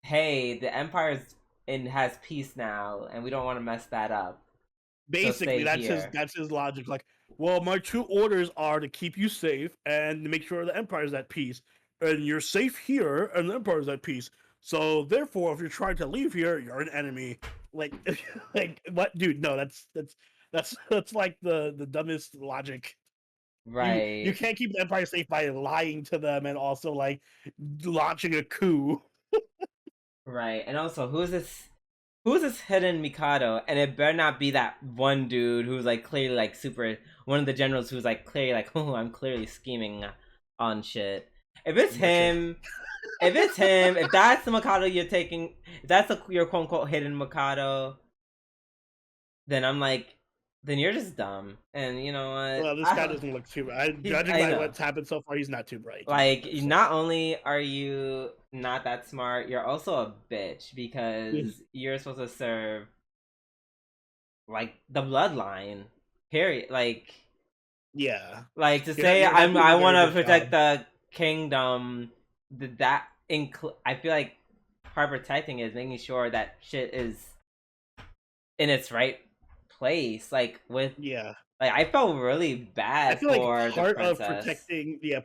hey, the Empire's has peace now, and we don't want to mess that up. So Basically, stay here. that's his logic. Like, well, my two orders are to keep you safe and to make sure the Empire's at peace, and you're safe here, and the Empire's at peace. So therefore, if you're trying to leave here, you're an enemy. Like, like what, dude? No, that's like the dumbest logic. You Right. can't keep the Empire safe by lying to them and also like launching a coup. Right. And also, who's this hidden Mikado? And it better not be that one dude who's like clearly like super one of the generals who's like clearly like, oh, I'm clearly scheming on shit. If it's Richard. him, if that's the Mikado you're taking, if that's your quote unquote hidden Mikado, then I'm like, then you're just dumb. And you know what? Well, this guy doesn't look too. Judging I by know. what's happened so far, he's not too bright. To be Like, honest, so. not only are you not that smart, you're also a bitch because you're supposed to serve like the bloodline. Period. Yeah, Like to say you're not doing I a want very to good job. protect the kingdom. I feel like part of protecting is making sure that shit is in its right place. Like with Yeah, like I felt really I bad feel like for the princess.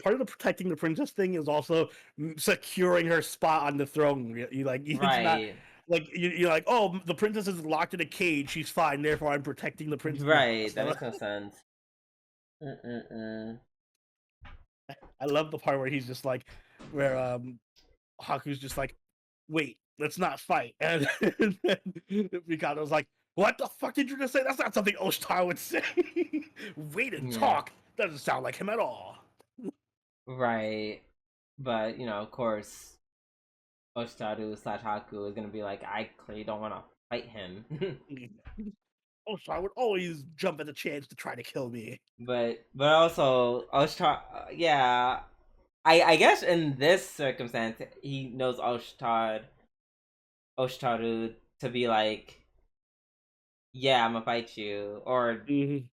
part of the protecting the princess thing is also securing her spot on the throne. It's not Right. like you're like, oh, the princess is locked in a cage, she's fine, therefore I'm protecting the princess. No, Right. that's That not. makes no sense. Mm-mm-mm. I love the part where he's just like, where Haku's just like, wait, let's not fight. And then Mikado's like, what the fuck did you just say? That's not something Oshtar would say. Wait and Yeah. talk. Doesn't sound like him at all. Right. But, of course, Oshitaru slash Haku is gonna be like, I clearly don't wanna fight him. Oshtar would always jump at the chance to try to kill me. but also Oshitaru, yeah. I guess in this circumstance he knows Oshitaru Oshitaru to be like, yeah, I'm gonna fight you, or Mm-hmm.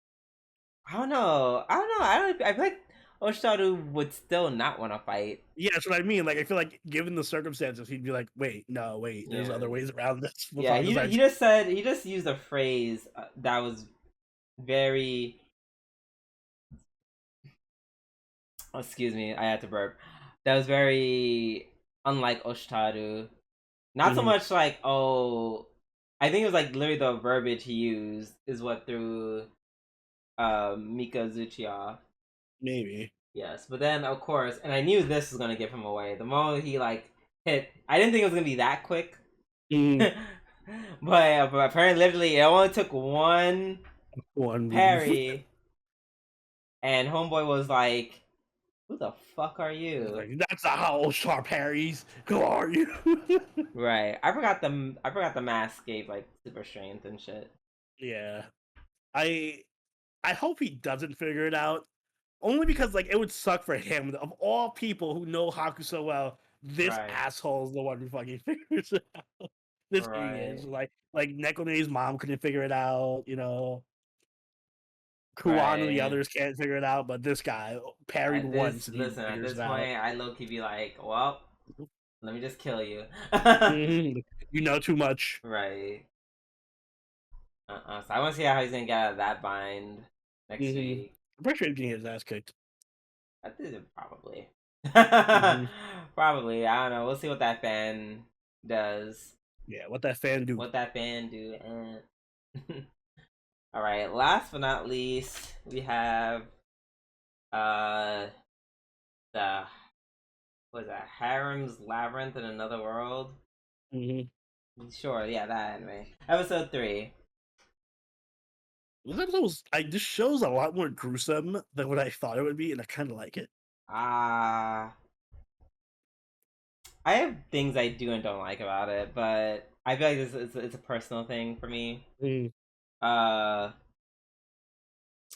I don't know. I feel like Oshitaru would still not want to fight. Yeah, that's what I mean. Like, I feel like given the circumstances, he'd be like, "Wait, no, wait. There's Yeah, other ways around this." yeah. Besides, He just used a phrase that was very. Oh, excuse me, I had to burp. That was very unlike Oshitaru. Not so mm-hmm. much like, oh, I think it was like literally the verbiage he used is what threw Mikazuchi off. Maybe. Yes, but then of course, and I knew this was gonna give him away. The moment he like hit, I didn't think it was gonna be that quick. Mm-hmm. But apparently, literally, it only took one One move. parry, and Homeboy was like, "Who the fuck are He's you?" like, "That's not how sharp parries. Who are you?" Right. I forgot the mask gave like super strength and shit. Yeah. I I hope he doesn't figure it out. Only because like it would suck for him. Of all people who know Haku so well, this Right. asshole is the one who fucking figures it out. This idiot. Right. Like Nekone's mom couldn't figure it out, you know. Kuan and the Right. others can't figure it out, but this guy parried once and he At figures this it out. point, I low key be like, well, let me just kill you. Mhm. You know too much. Right. So I want to see how he's gonna get out of that bind next Mm-hmm. week. I'm pretty sure he's getting his ass kicked. I think it probably. Mm-hmm. Probably. I don't know. We'll see what that fan does. Yeah, what that fan do? What that fan do. All right. Last but not least, we have uh the what is that? Harem's Labyrinth in Another World. Mm-hmm. Sure. Yeah, that anime. Episode 3. This episode was. This show's a lot more gruesome than what I thought it would be, and I kind of like it. Ah. I have things I do and don't like about it, but I feel like it's a personal thing for me. Mm. Uh,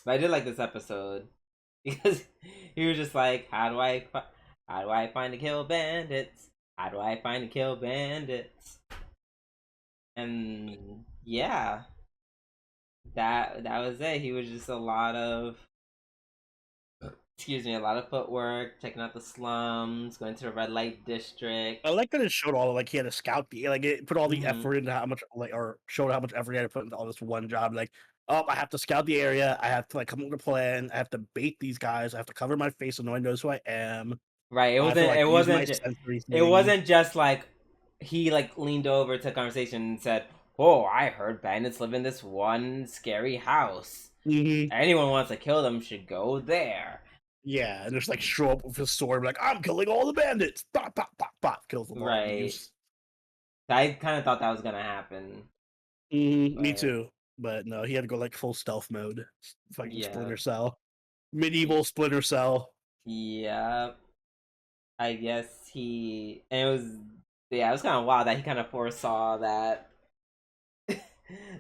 but I did like this episode because he was just like, how do I find and kill bandits? How do I find and kill bandits?" And yeah, that was it. He was just a lot of a lot of footwork, checking out the slums, going to the red light district. I like that it showed all like he had to scout the like it put all the Hmm. effort into how much like or showed how much effort he had to put into all this one job. Like, oh, I have to scout the area. I have to like come up with a plan. I have to bait these guys. I have to cover my face so no one knows who I am. Right. I have to like use my sensory It thing. wasn't just like he like leaned over to a conversation and said, "Oh, I heard bandits live in this one scary house. Mm-hmm. Anyone wants to kill them should go there." Yeah, and just like show up with his sword, like I'm killing all the bandits. Pop, pop, pop, pop, kills them all, Right. leaves. I kind of thought that was gonna happen, Me but too, but no, he had to go like full stealth mode. Fucking yeah, Splinter Cell, medieval Splinter Cell. yeah. I guess he and it was yeah, it was kind of wild that he kind of foresaw that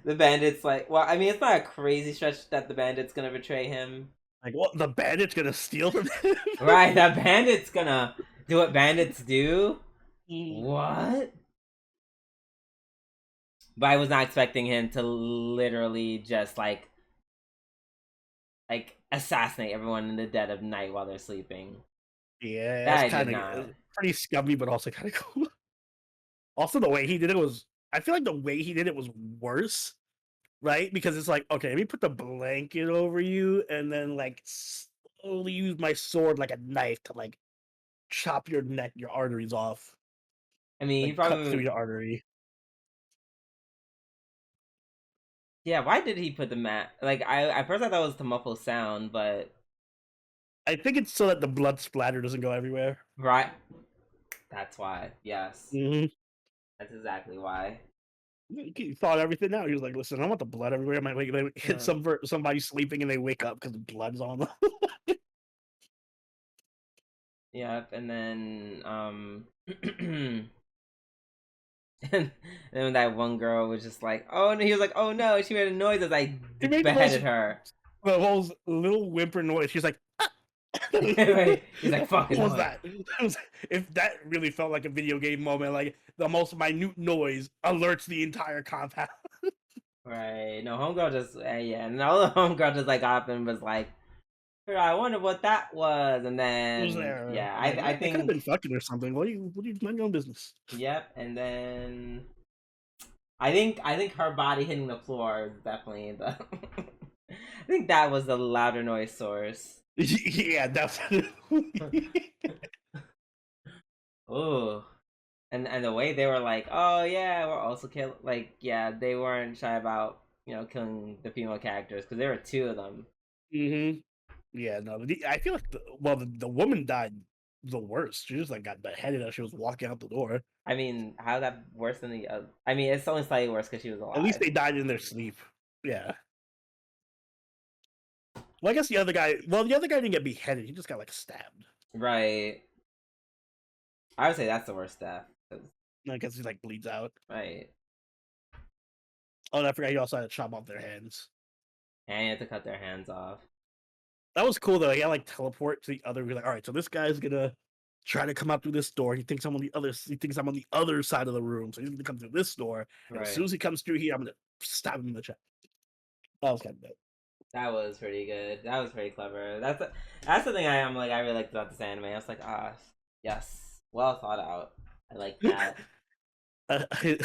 the bandits like. Well, I mean, it's not a crazy stretch that the bandits gonna betray him. Like, what? The bandit's gonna steal from him? Right, that bandit's gonna do what bandits do. Mm. What? But I was not expecting him to literally just like assassinate everyone in the dead of night while they're sleeping. Yeah, That it's I did kind not. of pretty scummy, but also kind of cool. Also, the way he did it was, I feel like the way he did it was worse, right? Because it's like, okay, let me put the blanket over you, and then like slowly use my sword like a knife to like chop your neck, your arteries off, I mean, he like cut through probably your artery. yeah. Why did he put the mat? Like I at first I thought it was to muffle sound, but I think it's so that the blood splatter doesn't go everywhere. right. That's why. Yes, Mm-hmm. that's exactly why. He thought everything out. He was like, "Listen, I don't want the blood everywhere. I might like hit Uh, somebody sleeping and they wake up because the blood's on them." yep, and then and then that one girl was just like, "Oh no!" He was like, "Oh no!" She made a noise as I He made beheaded her. the most little whimper noise. She's like, "Ah!" He's like, fucking What was noise. that? If that really felt like a video game moment, like the most minute noise alerts the entire compound. Right. No, homegirl just yeah. No, the homegirl just like up and was like, I wonder what that was, and Who's then there? yeah, Like, I they could have been think fucking or something. What do you mind your own business? yep, and then I think her body hitting the floor is definitely the. I think that was the louder noise source. Yeah, definitely. Ooh. And the way they were like, oh yeah, we're also kill like yeah, they weren't shy about killing the female characters because there were two of them. Hmm. Yeah, no. I feel like the woman died the worst. She just like got beheaded as she was walking out the door. I mean, how that worse than the other? I mean, it's only slightly worse because she was At least alive. they died in their sleep. Yeah. Well, I guess the other guy. Well, the other guy didn't get beheaded. He just got like stabbed. Right. I would say that's the worst death. I guess he like bleeds out. Right. Oh, and I forgot he also had to chop off their hands. And you have to cut their hands off. That was cool though. He had like teleport to the other. We're like, all right, so this guy's gonna try to come out through this door. He thinks I'm on the other. He thinks I'm on the other side of the room, so he's gonna come through this door. And as Right. soon as he comes through here, I'm gonna stab him in the chest. That was kind of dope. That was pretty good. That was pretty clever. That's the thing I'm like I really liked about this anime. I was like, ah, yes, well thought out. I like that. His,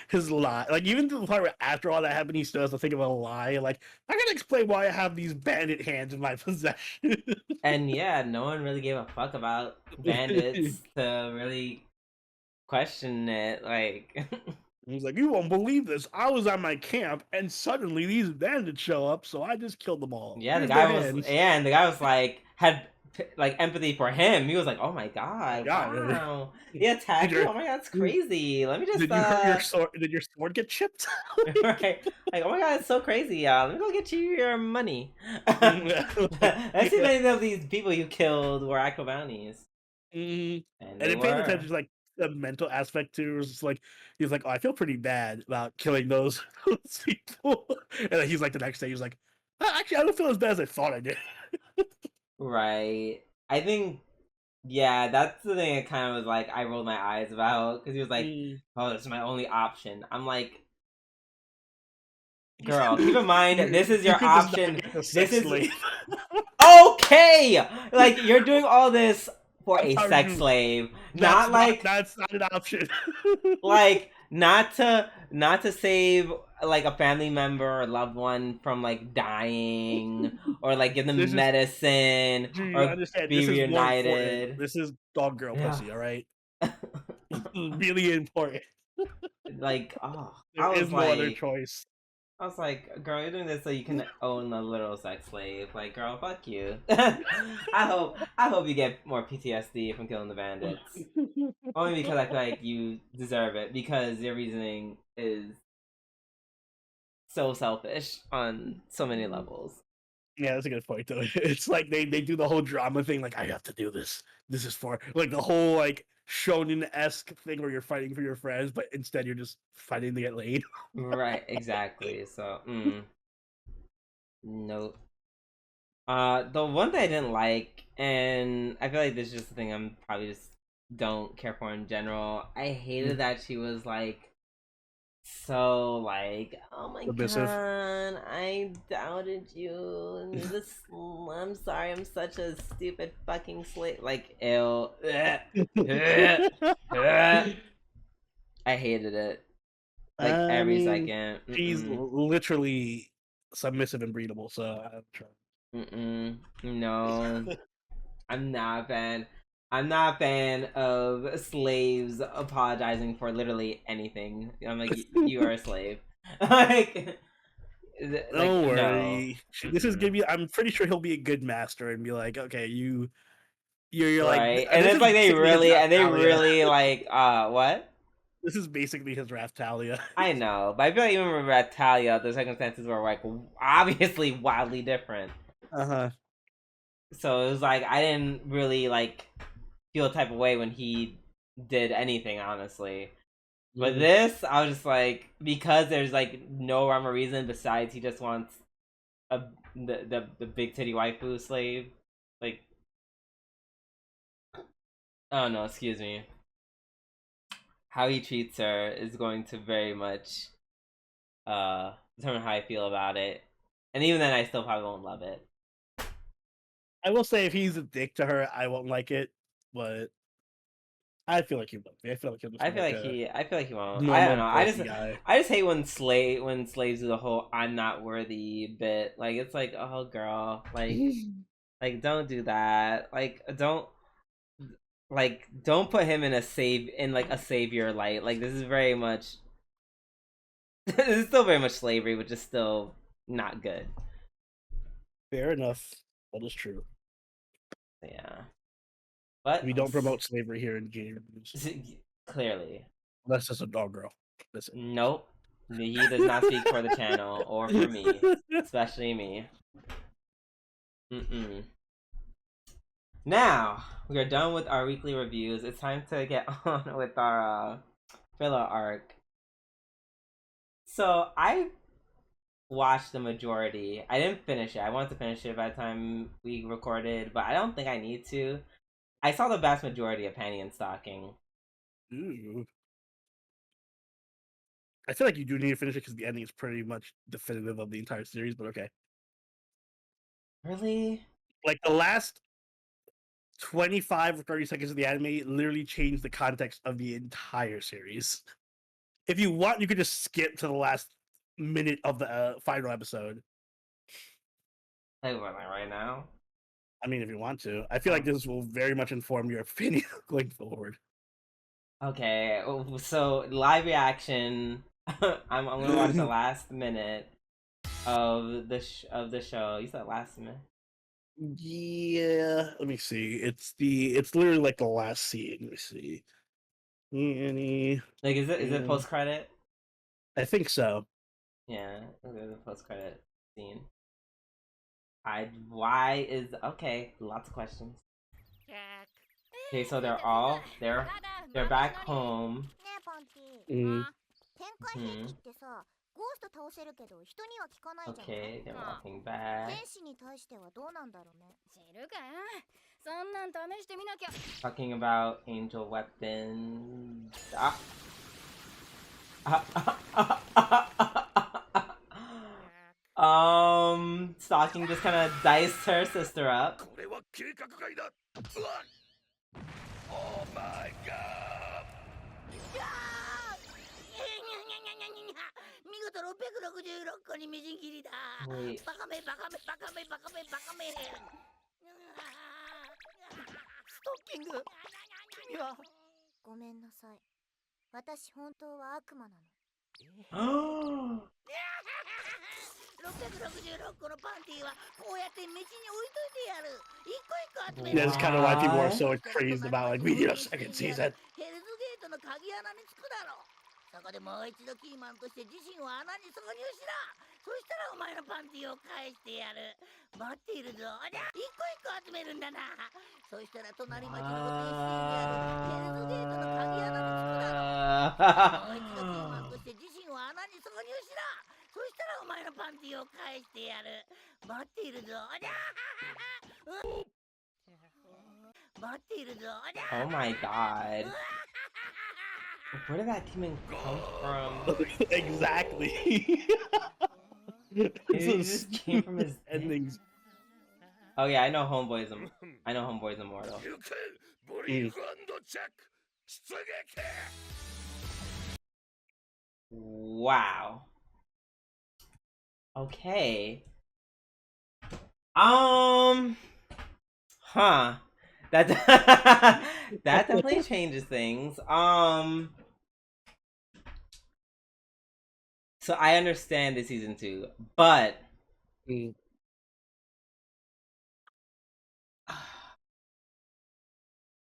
his lie, like even to the part where after all that happened, he still has to think of a lie. Like I gotta explain why I have these bandit hands in my possession. And yeah, no one really gave a fuck about bandits to really question it. Like, He's like, you won't believe this. I was at my camp, and suddenly these bandits show up, so I just killed them all. yeah, Here's their hands. and the guy was like had like empathy for him. He was like, oh my god, wow, the attack. Oh my god, that's crazy. Let me just Did you hurt your sword? Did your sword get chipped? right, like oh my god, it's so crazy. Let me go get you your money. Let's see if any of these people you killed were actual bounties. And they it paid were. attention to like the mental aspect too. It was just like he's like, oh, I feel pretty bad about killing those people. And then he's like the next day, he's like, actually, I don't feel as bad as I thought I did. Right. I think, yeah, that's the thing that kind of was like, I rolled my eyes about because he was like, oh, this is my only option. I'm like, girl, keep in mind, this is your option. This is okay. Like, you're doing all this for a sex slave, not like that's not an option. like not to save like a family member or loved one from like dying or like give them medicine or be reunited. This is dog girl pussy, all right? Really important. Like, oh, there is no other choice. I was like, girl, you're doing this so you can own a literal sex slave. Like, girl, fuck you. I hope you get more PTSD from killing the bandits. Only because I feel like you deserve it because your reasoning is so selfish on so many levels. Yeah, that's a good point though. It's like they do the whole drama thing, like I have to do this. This is for like the whole like shonen-esque thing where you're fighting for your friends, but instead you're just fighting to get laid. Right, exactly. So, nope. The one thing I didn't like, and I feel like this is just the thing I'm probably just don't care for in general. I hated that she was like so like, oh my Abyssive. god, I doubted you. I'm sorry, I'm such a stupid fucking slave. Like, ew. I hated it. Like every second. She's literally submissive and breedable, so I'm trying. No. I'm not a fan. I'm not a fan of slaves apologizing for literally anything. I'm like, you are a slave. Like, don't worry. No. This is gonna be. I'm pretty sure he'll be a good master and be like, okay, you're right. like, and it's like they really like what? This is basically his Raphtalia. I know, but I feel like even with Raphtalia, the circumstances were like obviously wildly different. So it was like I didn't really like feel a type of way when he did anything, honestly. But this, I was just like, because there's like no rhyme or reason besides he just wants the big titty waifu slave. Like, Oh no, excuse me. How he treats her is going to very much determine how I feel about it. And even then I still probably won't love it. I will say if he's a dick to her, I won't like it, but I feel like he will. I feel like he'll just I be feel like like a I feel like he won't. I don't normal know. dorky guy. I just hate when slaves do the whole "I'm not worthy" bit. Like it's like, oh girl, like don't do that. Don't put him in a savior light. Like this is very much this is still very much slavery, which is still not good. Fair enough. That is true. Yeah. But We don't promote slavery here in G&AREVIEWS. clearly. Unless it's a dog girl. Listen. Nope. He does not speak for the channel or for me. Especially me. Mm-mm. Now, we are done with our weekly reviews. It's time to get on with our filler arc. So, I watched the majority. I didn't finish it. I wanted to finish it by the time we recorded, but I don't think I need to. I saw the vast majority of Panty and Stocking. Ooh. I feel like you do need to finish it because the ending is pretty much definitive of the entire series, but okay. Really? Like the last 25 or 30 seconds of the anime literally changed the context of the entire series. If you want, you could just skip to the last minute of the final episode. Like what, like right now? I mean, if you want to. I feel like this will very much inform your opinion going forward. Okay, so live reaction. I'm gonna watch the last minute of the show. You said last minute. Yeah, let me see. It's literally like the last scene. Let me see. Like, is it post credit? I think so. Yeah, there's a post credit scene. Why is okay? Lots of questions. Okay, so they're back home. Okay, they're walking back. Talking about angel weapons. Stocking just kind of diced her sister up. Oh my god! Wait. That's kind of why people are so crazed about like we need a second season. そこでもう一度キーマンとして自身を穴に挿入しろ。そしたらお前のパンティを返してやる。待っているぞ。一個一個集めるんだな。そしたら隣町のお天使にあるヘルズゲートの鍵穴につくだろ。もう一度キーマンとして自身を穴に挿入しろ。そしたらお前のパンティを返してやる。待っているぞ。待っているぞ。 Oh my god. Where did that demon come from? Exactly. It just came from his endings. Oh yeah, I know Homeboy's immortal. Wow. Okay. Huh. That that definitely changes things. So I understand the season 2, but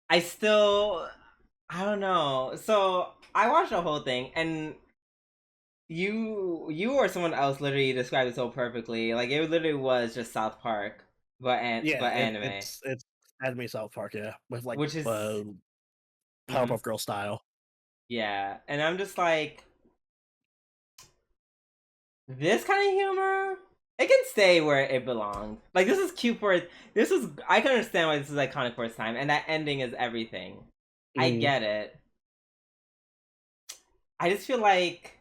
I don't know. So I watched the whole thing, and you or someone else literally described it so perfectly. Like it literally was just South Park, but anime. It's anime South Park, yeah, with like Which is Powerpuff Girl style. Yeah, and I'm just like, this kind of humor, it can stay where it belongs. Like this is cute for it. I can understand why this is iconic for its time, and that ending is everything. I get it. I just feel like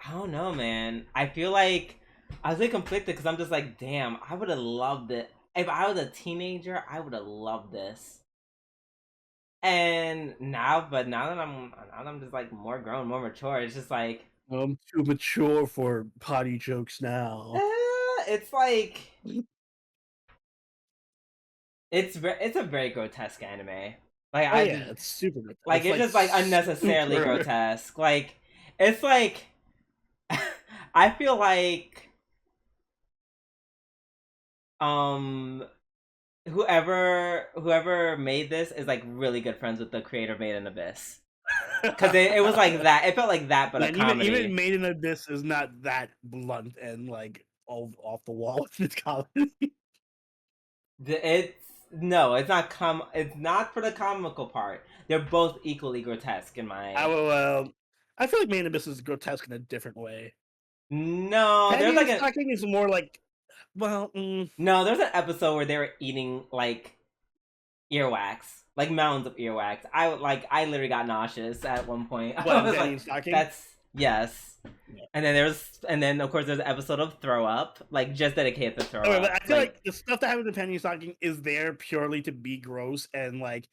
I don't know, man. I feel like I was really conflicted because I'm just like, damn, I would have loved it if I was a teenager. I would have loved this. And now, but now that I'm just like more grown, more mature. It's just like I'm too mature for potty jokes now. it's like it's a very grotesque anime. Like Oh yeah, it's super grotesque. like it's just like unnecessarily grotesque. Like it's like I feel like whoever made this is like really good friends with the creator of Made in Abyss. Because it was like that. It felt like that, but a comedy. Even Made in Abyss is not that blunt and like all off the wall with its comedy. It's not it's not for the comical part. They're both equally grotesque in my. I feel like Made in Abyss is grotesque in a different way. No, there's like talking is more like, well, no. There's an episode where they were eating like earwax, like mounds of earwax. I literally got nauseous at one point. What, I was like, that's yes. Yeah. And then of course there's an episode of Throw Up, like just dedicated to throw up. But I feel like the stuff that happens in Penny Stocking is there purely to be gross and like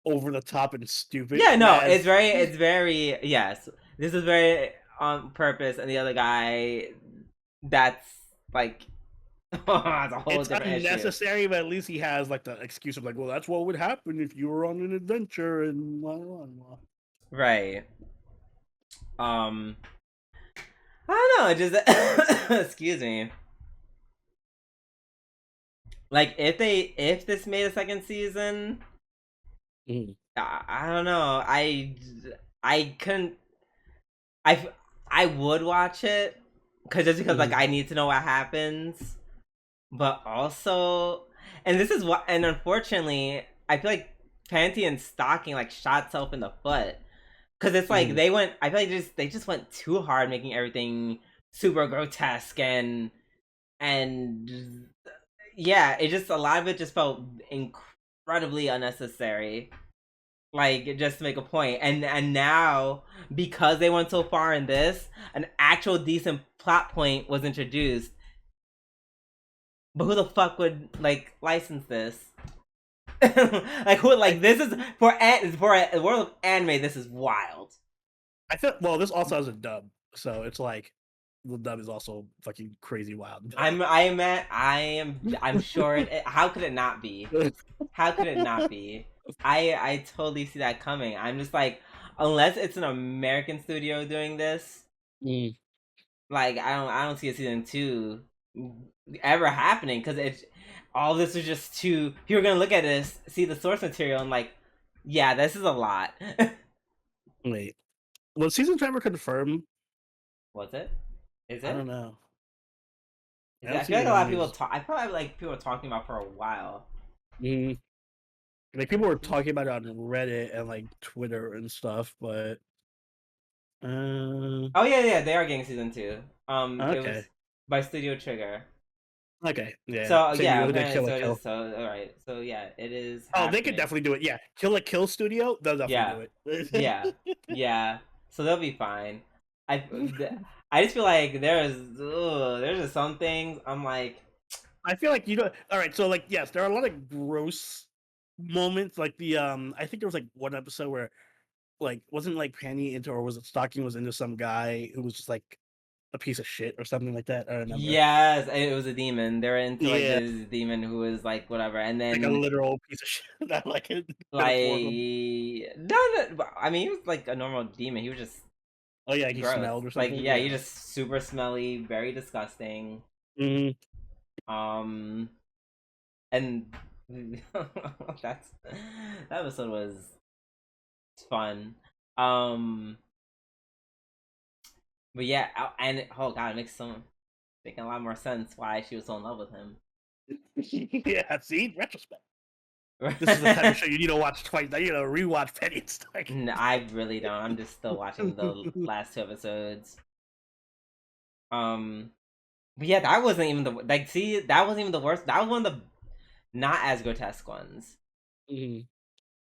over the top and stupid. Yeah, no, it's very yes. This is very on purpose, and the other guy, that's like it's a whole different unnecessary, issue. But at least he has like the excuse of like, well, that's what would happen if you were on an adventure and blah, blah, blah. Right. I don't know. Just excuse me. Like if this made a second season, I don't know. I couldn't. I would watch it because like I need to know what happens, but also, and this is what, and unfortunately, I feel like Panty and Stocking like shot itself in the foot because it's like they went. I feel like they just went too hard, making everything super grotesque and yeah, it just a lot of it just felt incredibly unnecessary. Like just to make a point, and now because they went so far in this, an actual decent plot point was introduced. But who the fuck would like license this? Like who? Like this is for a world of anime. This is wild. I feel this also has a dub, so it's like the dub is also fucking crazy wild. I'm sure. How could it not be? How could it not be? I totally see that coming. I'm just like, unless it's an American studio doing this, like I don't see a season 2 ever happening because it's all this is just too. You're gonna look at this, see the source material, and like, yeah, this is a lot. Wait, was season 2 ever confirmed? Was it? Is it? I don't know. I feel like a lot of people talk. I thought like people were talking about for a while. Like people were talking about it on Reddit and like Twitter and stuff, but oh yeah, they are getting season 2. Okay. It was by Studio Trigger. Okay, yeah. So yeah, Kill. So all right, so yeah, it is. Oh, they could definitely do it. Yeah, Kill la Kill Studio, they'll definitely do it. yeah. So they'll be fine. I just feel like there's just some things I'm like. I feel like all right. So like yes, there are a lot of gross moments. Like the I think there was like one episode where like wasn't like Penny into, or was it Stocking was into some guy who was just like a piece of shit or something like that. I don't remember. Yes, it was a demon. They were into like this demon who was like whatever, and then like a literal piece of shit. Not like no. I mean, he was like a normal demon. He was just he smelled or something. Like he just super smelly, very disgusting. And that episode was fun. But yeah, and oh god, it makes making a lot more sense why she was so in love with him. Yeah, see, retrospect. This is the type of show you need to watch twice. You know, rewatch Penny and Stocking. No, I really don't. I'm just still watching the last 2 episodes. But yeah, that wasn't even that wasn't even the worst. That was one of the not as grotesque ones.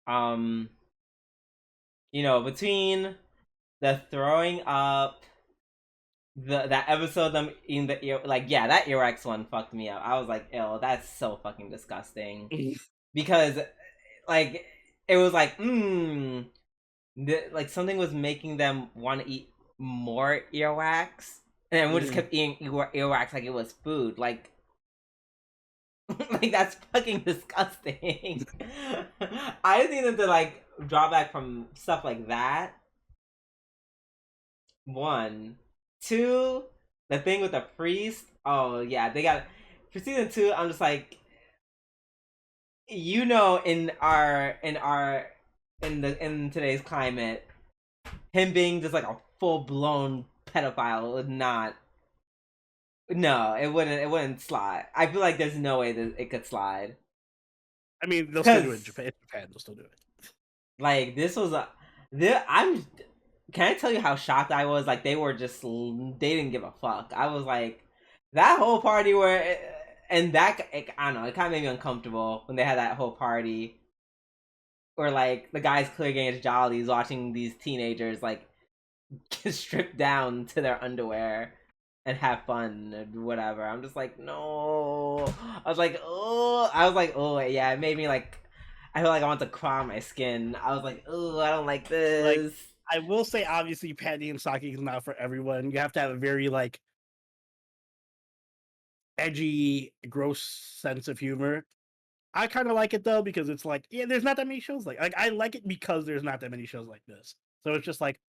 you know, between the throwing up, that episode them eating the ear, like, yeah, that earwax one fucked me up. I was like, ew, that's so fucking disgusting. Because like it was like like something was making them want to eat more earwax, and we just kept eating earwax like it was food. Like like that's fucking disgusting. I just need them to like draw back from stuff like that. One, two, the thing with the priest. Oh yeah, they got for season 2. I'm just like, you know, in today's climate, him being just like a full blown pedophile would not. No, it wouldn't slide. I feel like there's no way that it could slide. I mean, they'll still do it in Japan. They'll still do it. Like this was can I tell you how shocked I was? Like they didn't give a fuck. I was like, that whole party where and that I don't know, it kind of made me uncomfortable when they had that whole party where like the guys clearly getting his jollies watching these teenagers like get stripped down to their underwear and have fun and whatever. I'm just like, no. I was like, oh yeah, it made me like, I feel like I want to crawl my skin. I was like, oh, I don't like this. Like, I will say, obviously, panty and stocking is not for everyone. You have to have a very like edgy, gross sense of humor. I kind of like it though because it's like, yeah, there's not that many shows like I like it because there's not that many shows like this. So it's just like,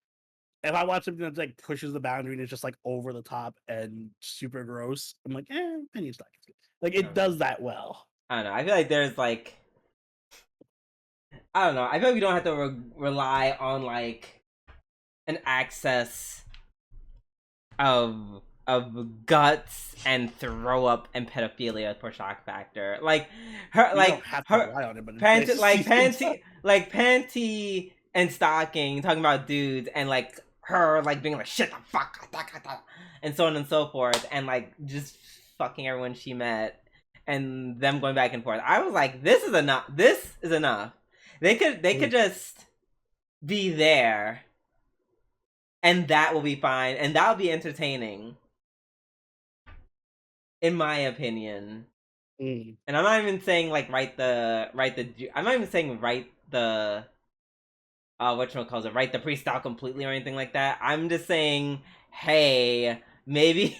if I watch something that like pushes the boundary and it's just like over the top and super gross, I'm like, penny and stockings. Like it does that well. I don't know. I feel like there's like, I don't know. I feel like we don't have to rely on like an access of guts and throw up and pedophilia for shock factor. Like her, You like don't have to her, rely on it, but panty and stocking talking about dudes and like her like being like shit the fuck and so on and so forth and like just fucking everyone she met and them going back and forth. I was like, this is enough. This is enough. They could just be there and that will be fine and that will be entertaining in my opinion. And I'm not even saying like write the I'm not even saying write the whatchamacallit, write the priest out completely or anything like that. I'm just saying, hey, maybe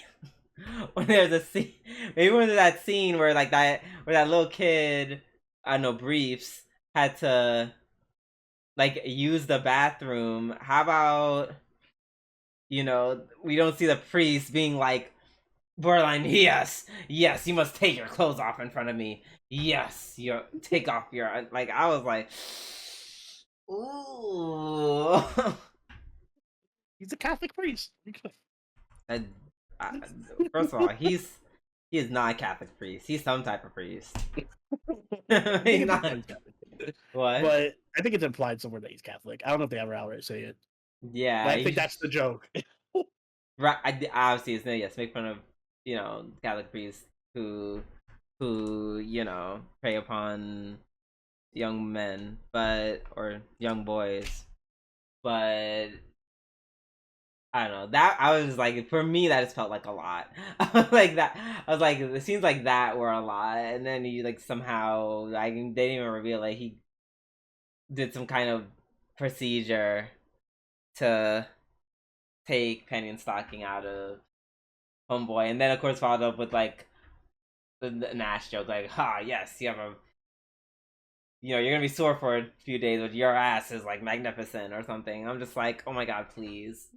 when there's a scene, maybe when there's that scene where like that little kid, I don't know, briefs had to like use the bathroom. How about, you know, we don't see the priest being like, borderline, yes, you must take your clothes off in front of me. Yes, you take off your, like, I was like, ooh. He's a Catholic priest. First of all, he is not a Catholic priest. He's some type of priest. He's not. What? But I think it's implied somewhere that he's Catholic. I don't know if they ever outright say it. Yeah, but I think that's the joke. Right. Obviously, it's yes, make fun of, you know, Catholic priests who you know, prey upon young men, or young boys, but I don't know. That I was like, for me, that just felt like a lot. Like that, I was like, it seems like that were a lot, and then he like somehow like they didn't even reveal like he did some kind of procedure to take penny and stocking out of homeboy, and then of course followed up with like the Nash joke, like, yes, you have you know, you're gonna be sore for a few days, but your ass is like magnificent or something. I'm just like, oh my god, please.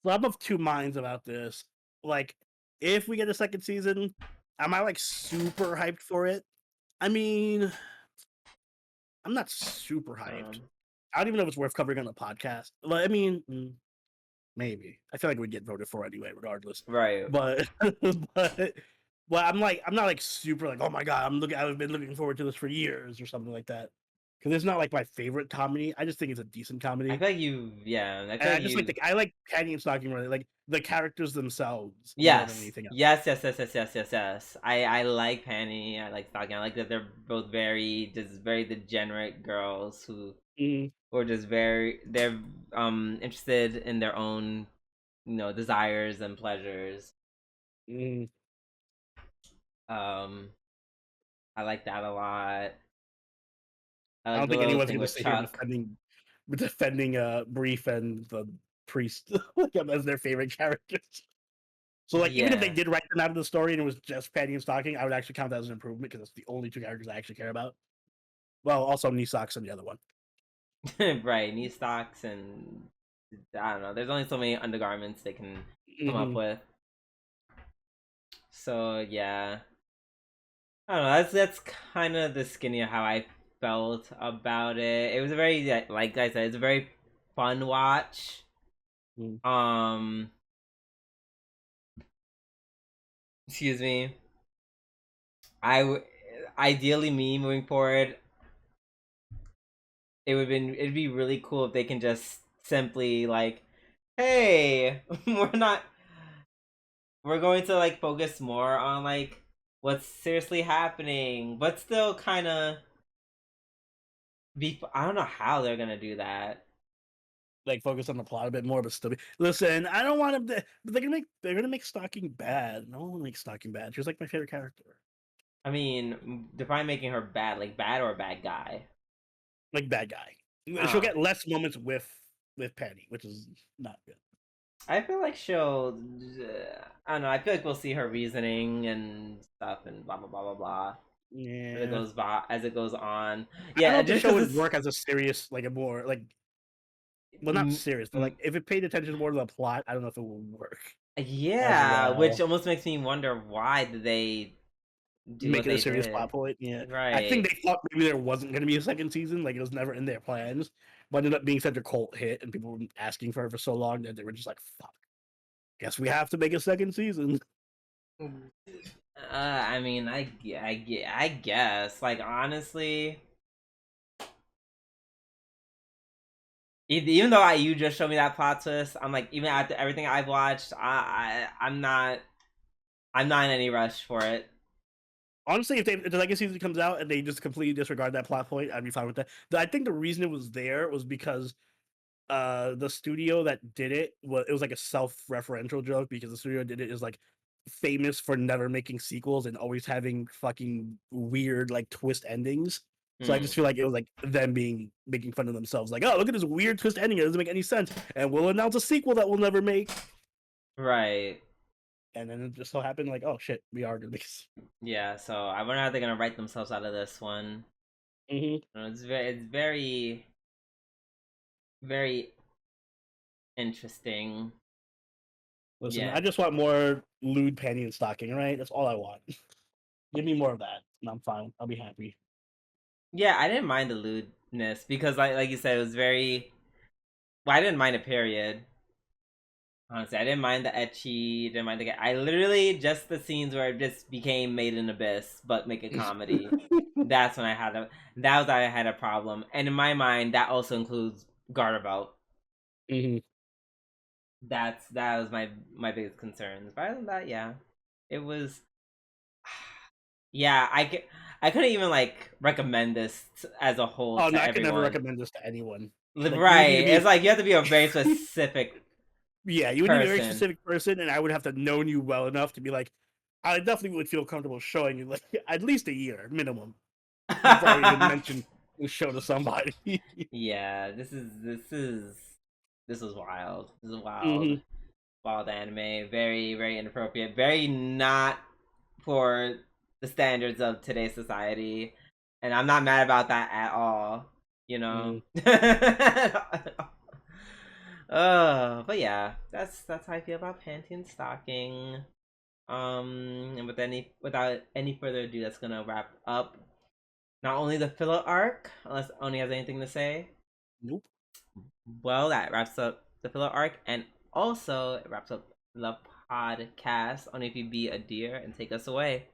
So I'm of two minds about this. Like, if we get a second season, am I like super hyped for it? I mean, I'm not super hyped. I don't even know if it's worth covering on the podcast. Like, I mean, maybe. I feel like we'd get voted for anyway, regardless. Right. But I'm not like super like, oh my god, I've been looking forward to this for years or something like that. because it's not like my favorite comedy. I just think it's a decent comedy. I feel like you, yeah. I And feel I like just you. like I like Penny and Stocking really like the characters themselves more than Yes. anything else. Yes. I like Penny. I like Stocking. I like that they're both very degenerate girls who Mm, are just they're interested in their own, desires and pleasures. mm. Um, I like that a lot. I I like don't the think little anyone's thing gonna with sit here Chuck. defending Brief and the priest like, as their favorite characters. So like even if they Yeah. did write them out of the story and it was just Penny and Stocking, I would actually count that as an improvement because that's the only two characters I actually care about. Well, also Nisaks and the other one. Right, knee stocks and I don't know. There's only so many undergarments they can come up Mm-hmm. with. So yeah, I don't know. That's kind of the skinny of how I felt about it. It was a very, like I said, it's a very fun watch. Mm. Excuse me. Ideally, me moving forward, it'd be really cool if they can just simply like, hey, we're going to like focus more on like what's seriously happening, but still kind of be. I don't know how they're gonna do that. Like focus on the plot a bit more, but still be. Listen, I don't want them to. But they're gonna make Stocking bad. No one makes Stocking bad. She's like my favorite character. I mean, they're probably making her bad, like bad or a bad guy. Like bad guy. She'll Oh, get less moments with Penny, which is not good. I feel like she'll. I don't know. I feel like we'll see her reasoning and stuff and blah blah blah blah blah Yeah. as it goes on. I don't know Yeah, if the just show because would it's work as a serious, like a more like, well, not serious, but like if it paid attention more to the plot, I don't know if it would work as yeah, which well. almost makes me wonder why did they do Make what it a they serious plot did. point. Yeah, I think Right. they thought maybe there wasn't going to be a second season. Like it was never in their plans, but ended up being such a cult hit, and people were asking for it for so long that they were just like, "Fuck, guess we have to make a second season." I mean, I guess. Like honestly, even though you just showed me that plot twist, I'm like, even after everything I've watched, I'm not in any rush for it. Honestly, if the legacy season comes out and they just completely disregard that plot point, I'd be fine with that. I think the reason it was there was because the studio that did it was like a self-referential joke because the studio that did it is like famous for never making sequels and always having fucking weird like twist endings. So I Hmm. just feel like it was like them making fun of themselves, like, oh, look at this weird twist ending, it doesn't make any sense, and we'll announce a sequel that we'll never make. Right. And then it just so happened, like, oh shit, we are gonna make. Yeah. So I wonder how they're gonna write themselves out of this one. Mm-hmm. It's very interesting. Listen, Yeah. I just want more lewd panty and stocking, right? That's all I want. Give me more of that, and I'm fine. I'll be happy. Yeah, I didn't mind the lewdness because, like you said, it was very. Well, I didn't mind a period. Honestly, I didn't mind the ecchi. Didn't mind the. I literally just the scenes where it just became Made in Abyss, but make a comedy. That's when I had a. That was I had a problem, and in my mind, that also includes Garderbelt. Mm-hmm. That was my biggest concerns. But other than that, yeah, it was. Yeah, I couldn't even like recommend this as a whole Oh no, to I could never everyone. recommend this to anyone. Like you would need to Right. be It's like you have to be a very specific yeah, you would need a very person. specific person, and I would have to known you well enough to be like, I definitely would feel comfortable showing you like at least a year minimum before I would even mention the show to somebody. Yeah, this is wild. This is wild. Hmm. Wild anime. Very, very inappropriate. Very not for the standards of today's society. And I'm not mad about that at all. You know? Mm. But yeah, that's how I feel about Panty and Stocking. And without any further ado, that's gonna wrap up not only the filler arc, unless Oni has anything to say. Nope. Well, that wraps up the filler arc, and also it wraps up the podcast. Oni, if you be a dear and take us away.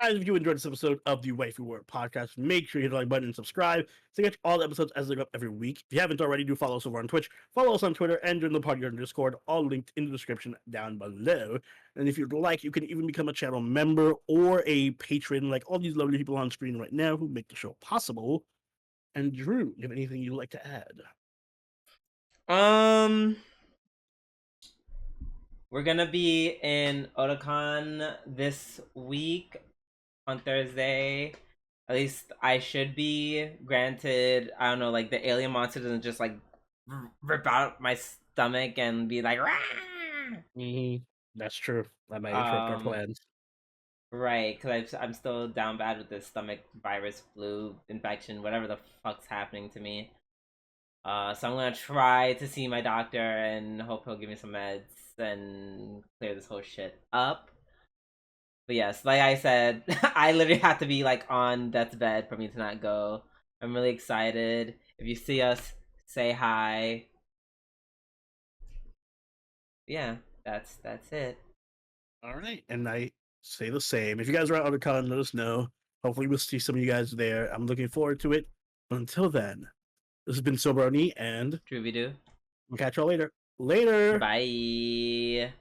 Guys, if you enjoyed this episode of the Waifu World Podcast, make sure you hit the like button and subscribe to get all the episodes as they go up every week. If you haven't already, do follow us over on Twitch, follow us on Twitter, and join the party on Discord, all linked in the description down below. And if you'd like, you can even become a channel member or a patron, like all these lovely people on screen right now who make the show possible. And Drew, you have anything you'd like to add? We're gonna be in Otakon this week on Thursday. At least I should be. Granted, I don't know, like the alien monster doesn't just like rip out my stomach and be like, "Rah!" That's true. That might interrupt our plans. Right, because I'm still down bad with this stomach virus, flu infection, whatever the fuck's happening to me. So I'm gonna try to see my doctor and hope he'll give me some meds and clear this whole shit up. But yes, like I said, I literally have to be like on death's bed for me to not go. I'm really excited. If you see us, say hi. Yeah, that's it. All right, and I say the same. If you guys are at Otakon, let us know. Hopefully, we'll see some of you guys there. I'm looking forward to it. But until then, this has been Sobroni, and RWBY. we'll catch y'all later. Later. Bye.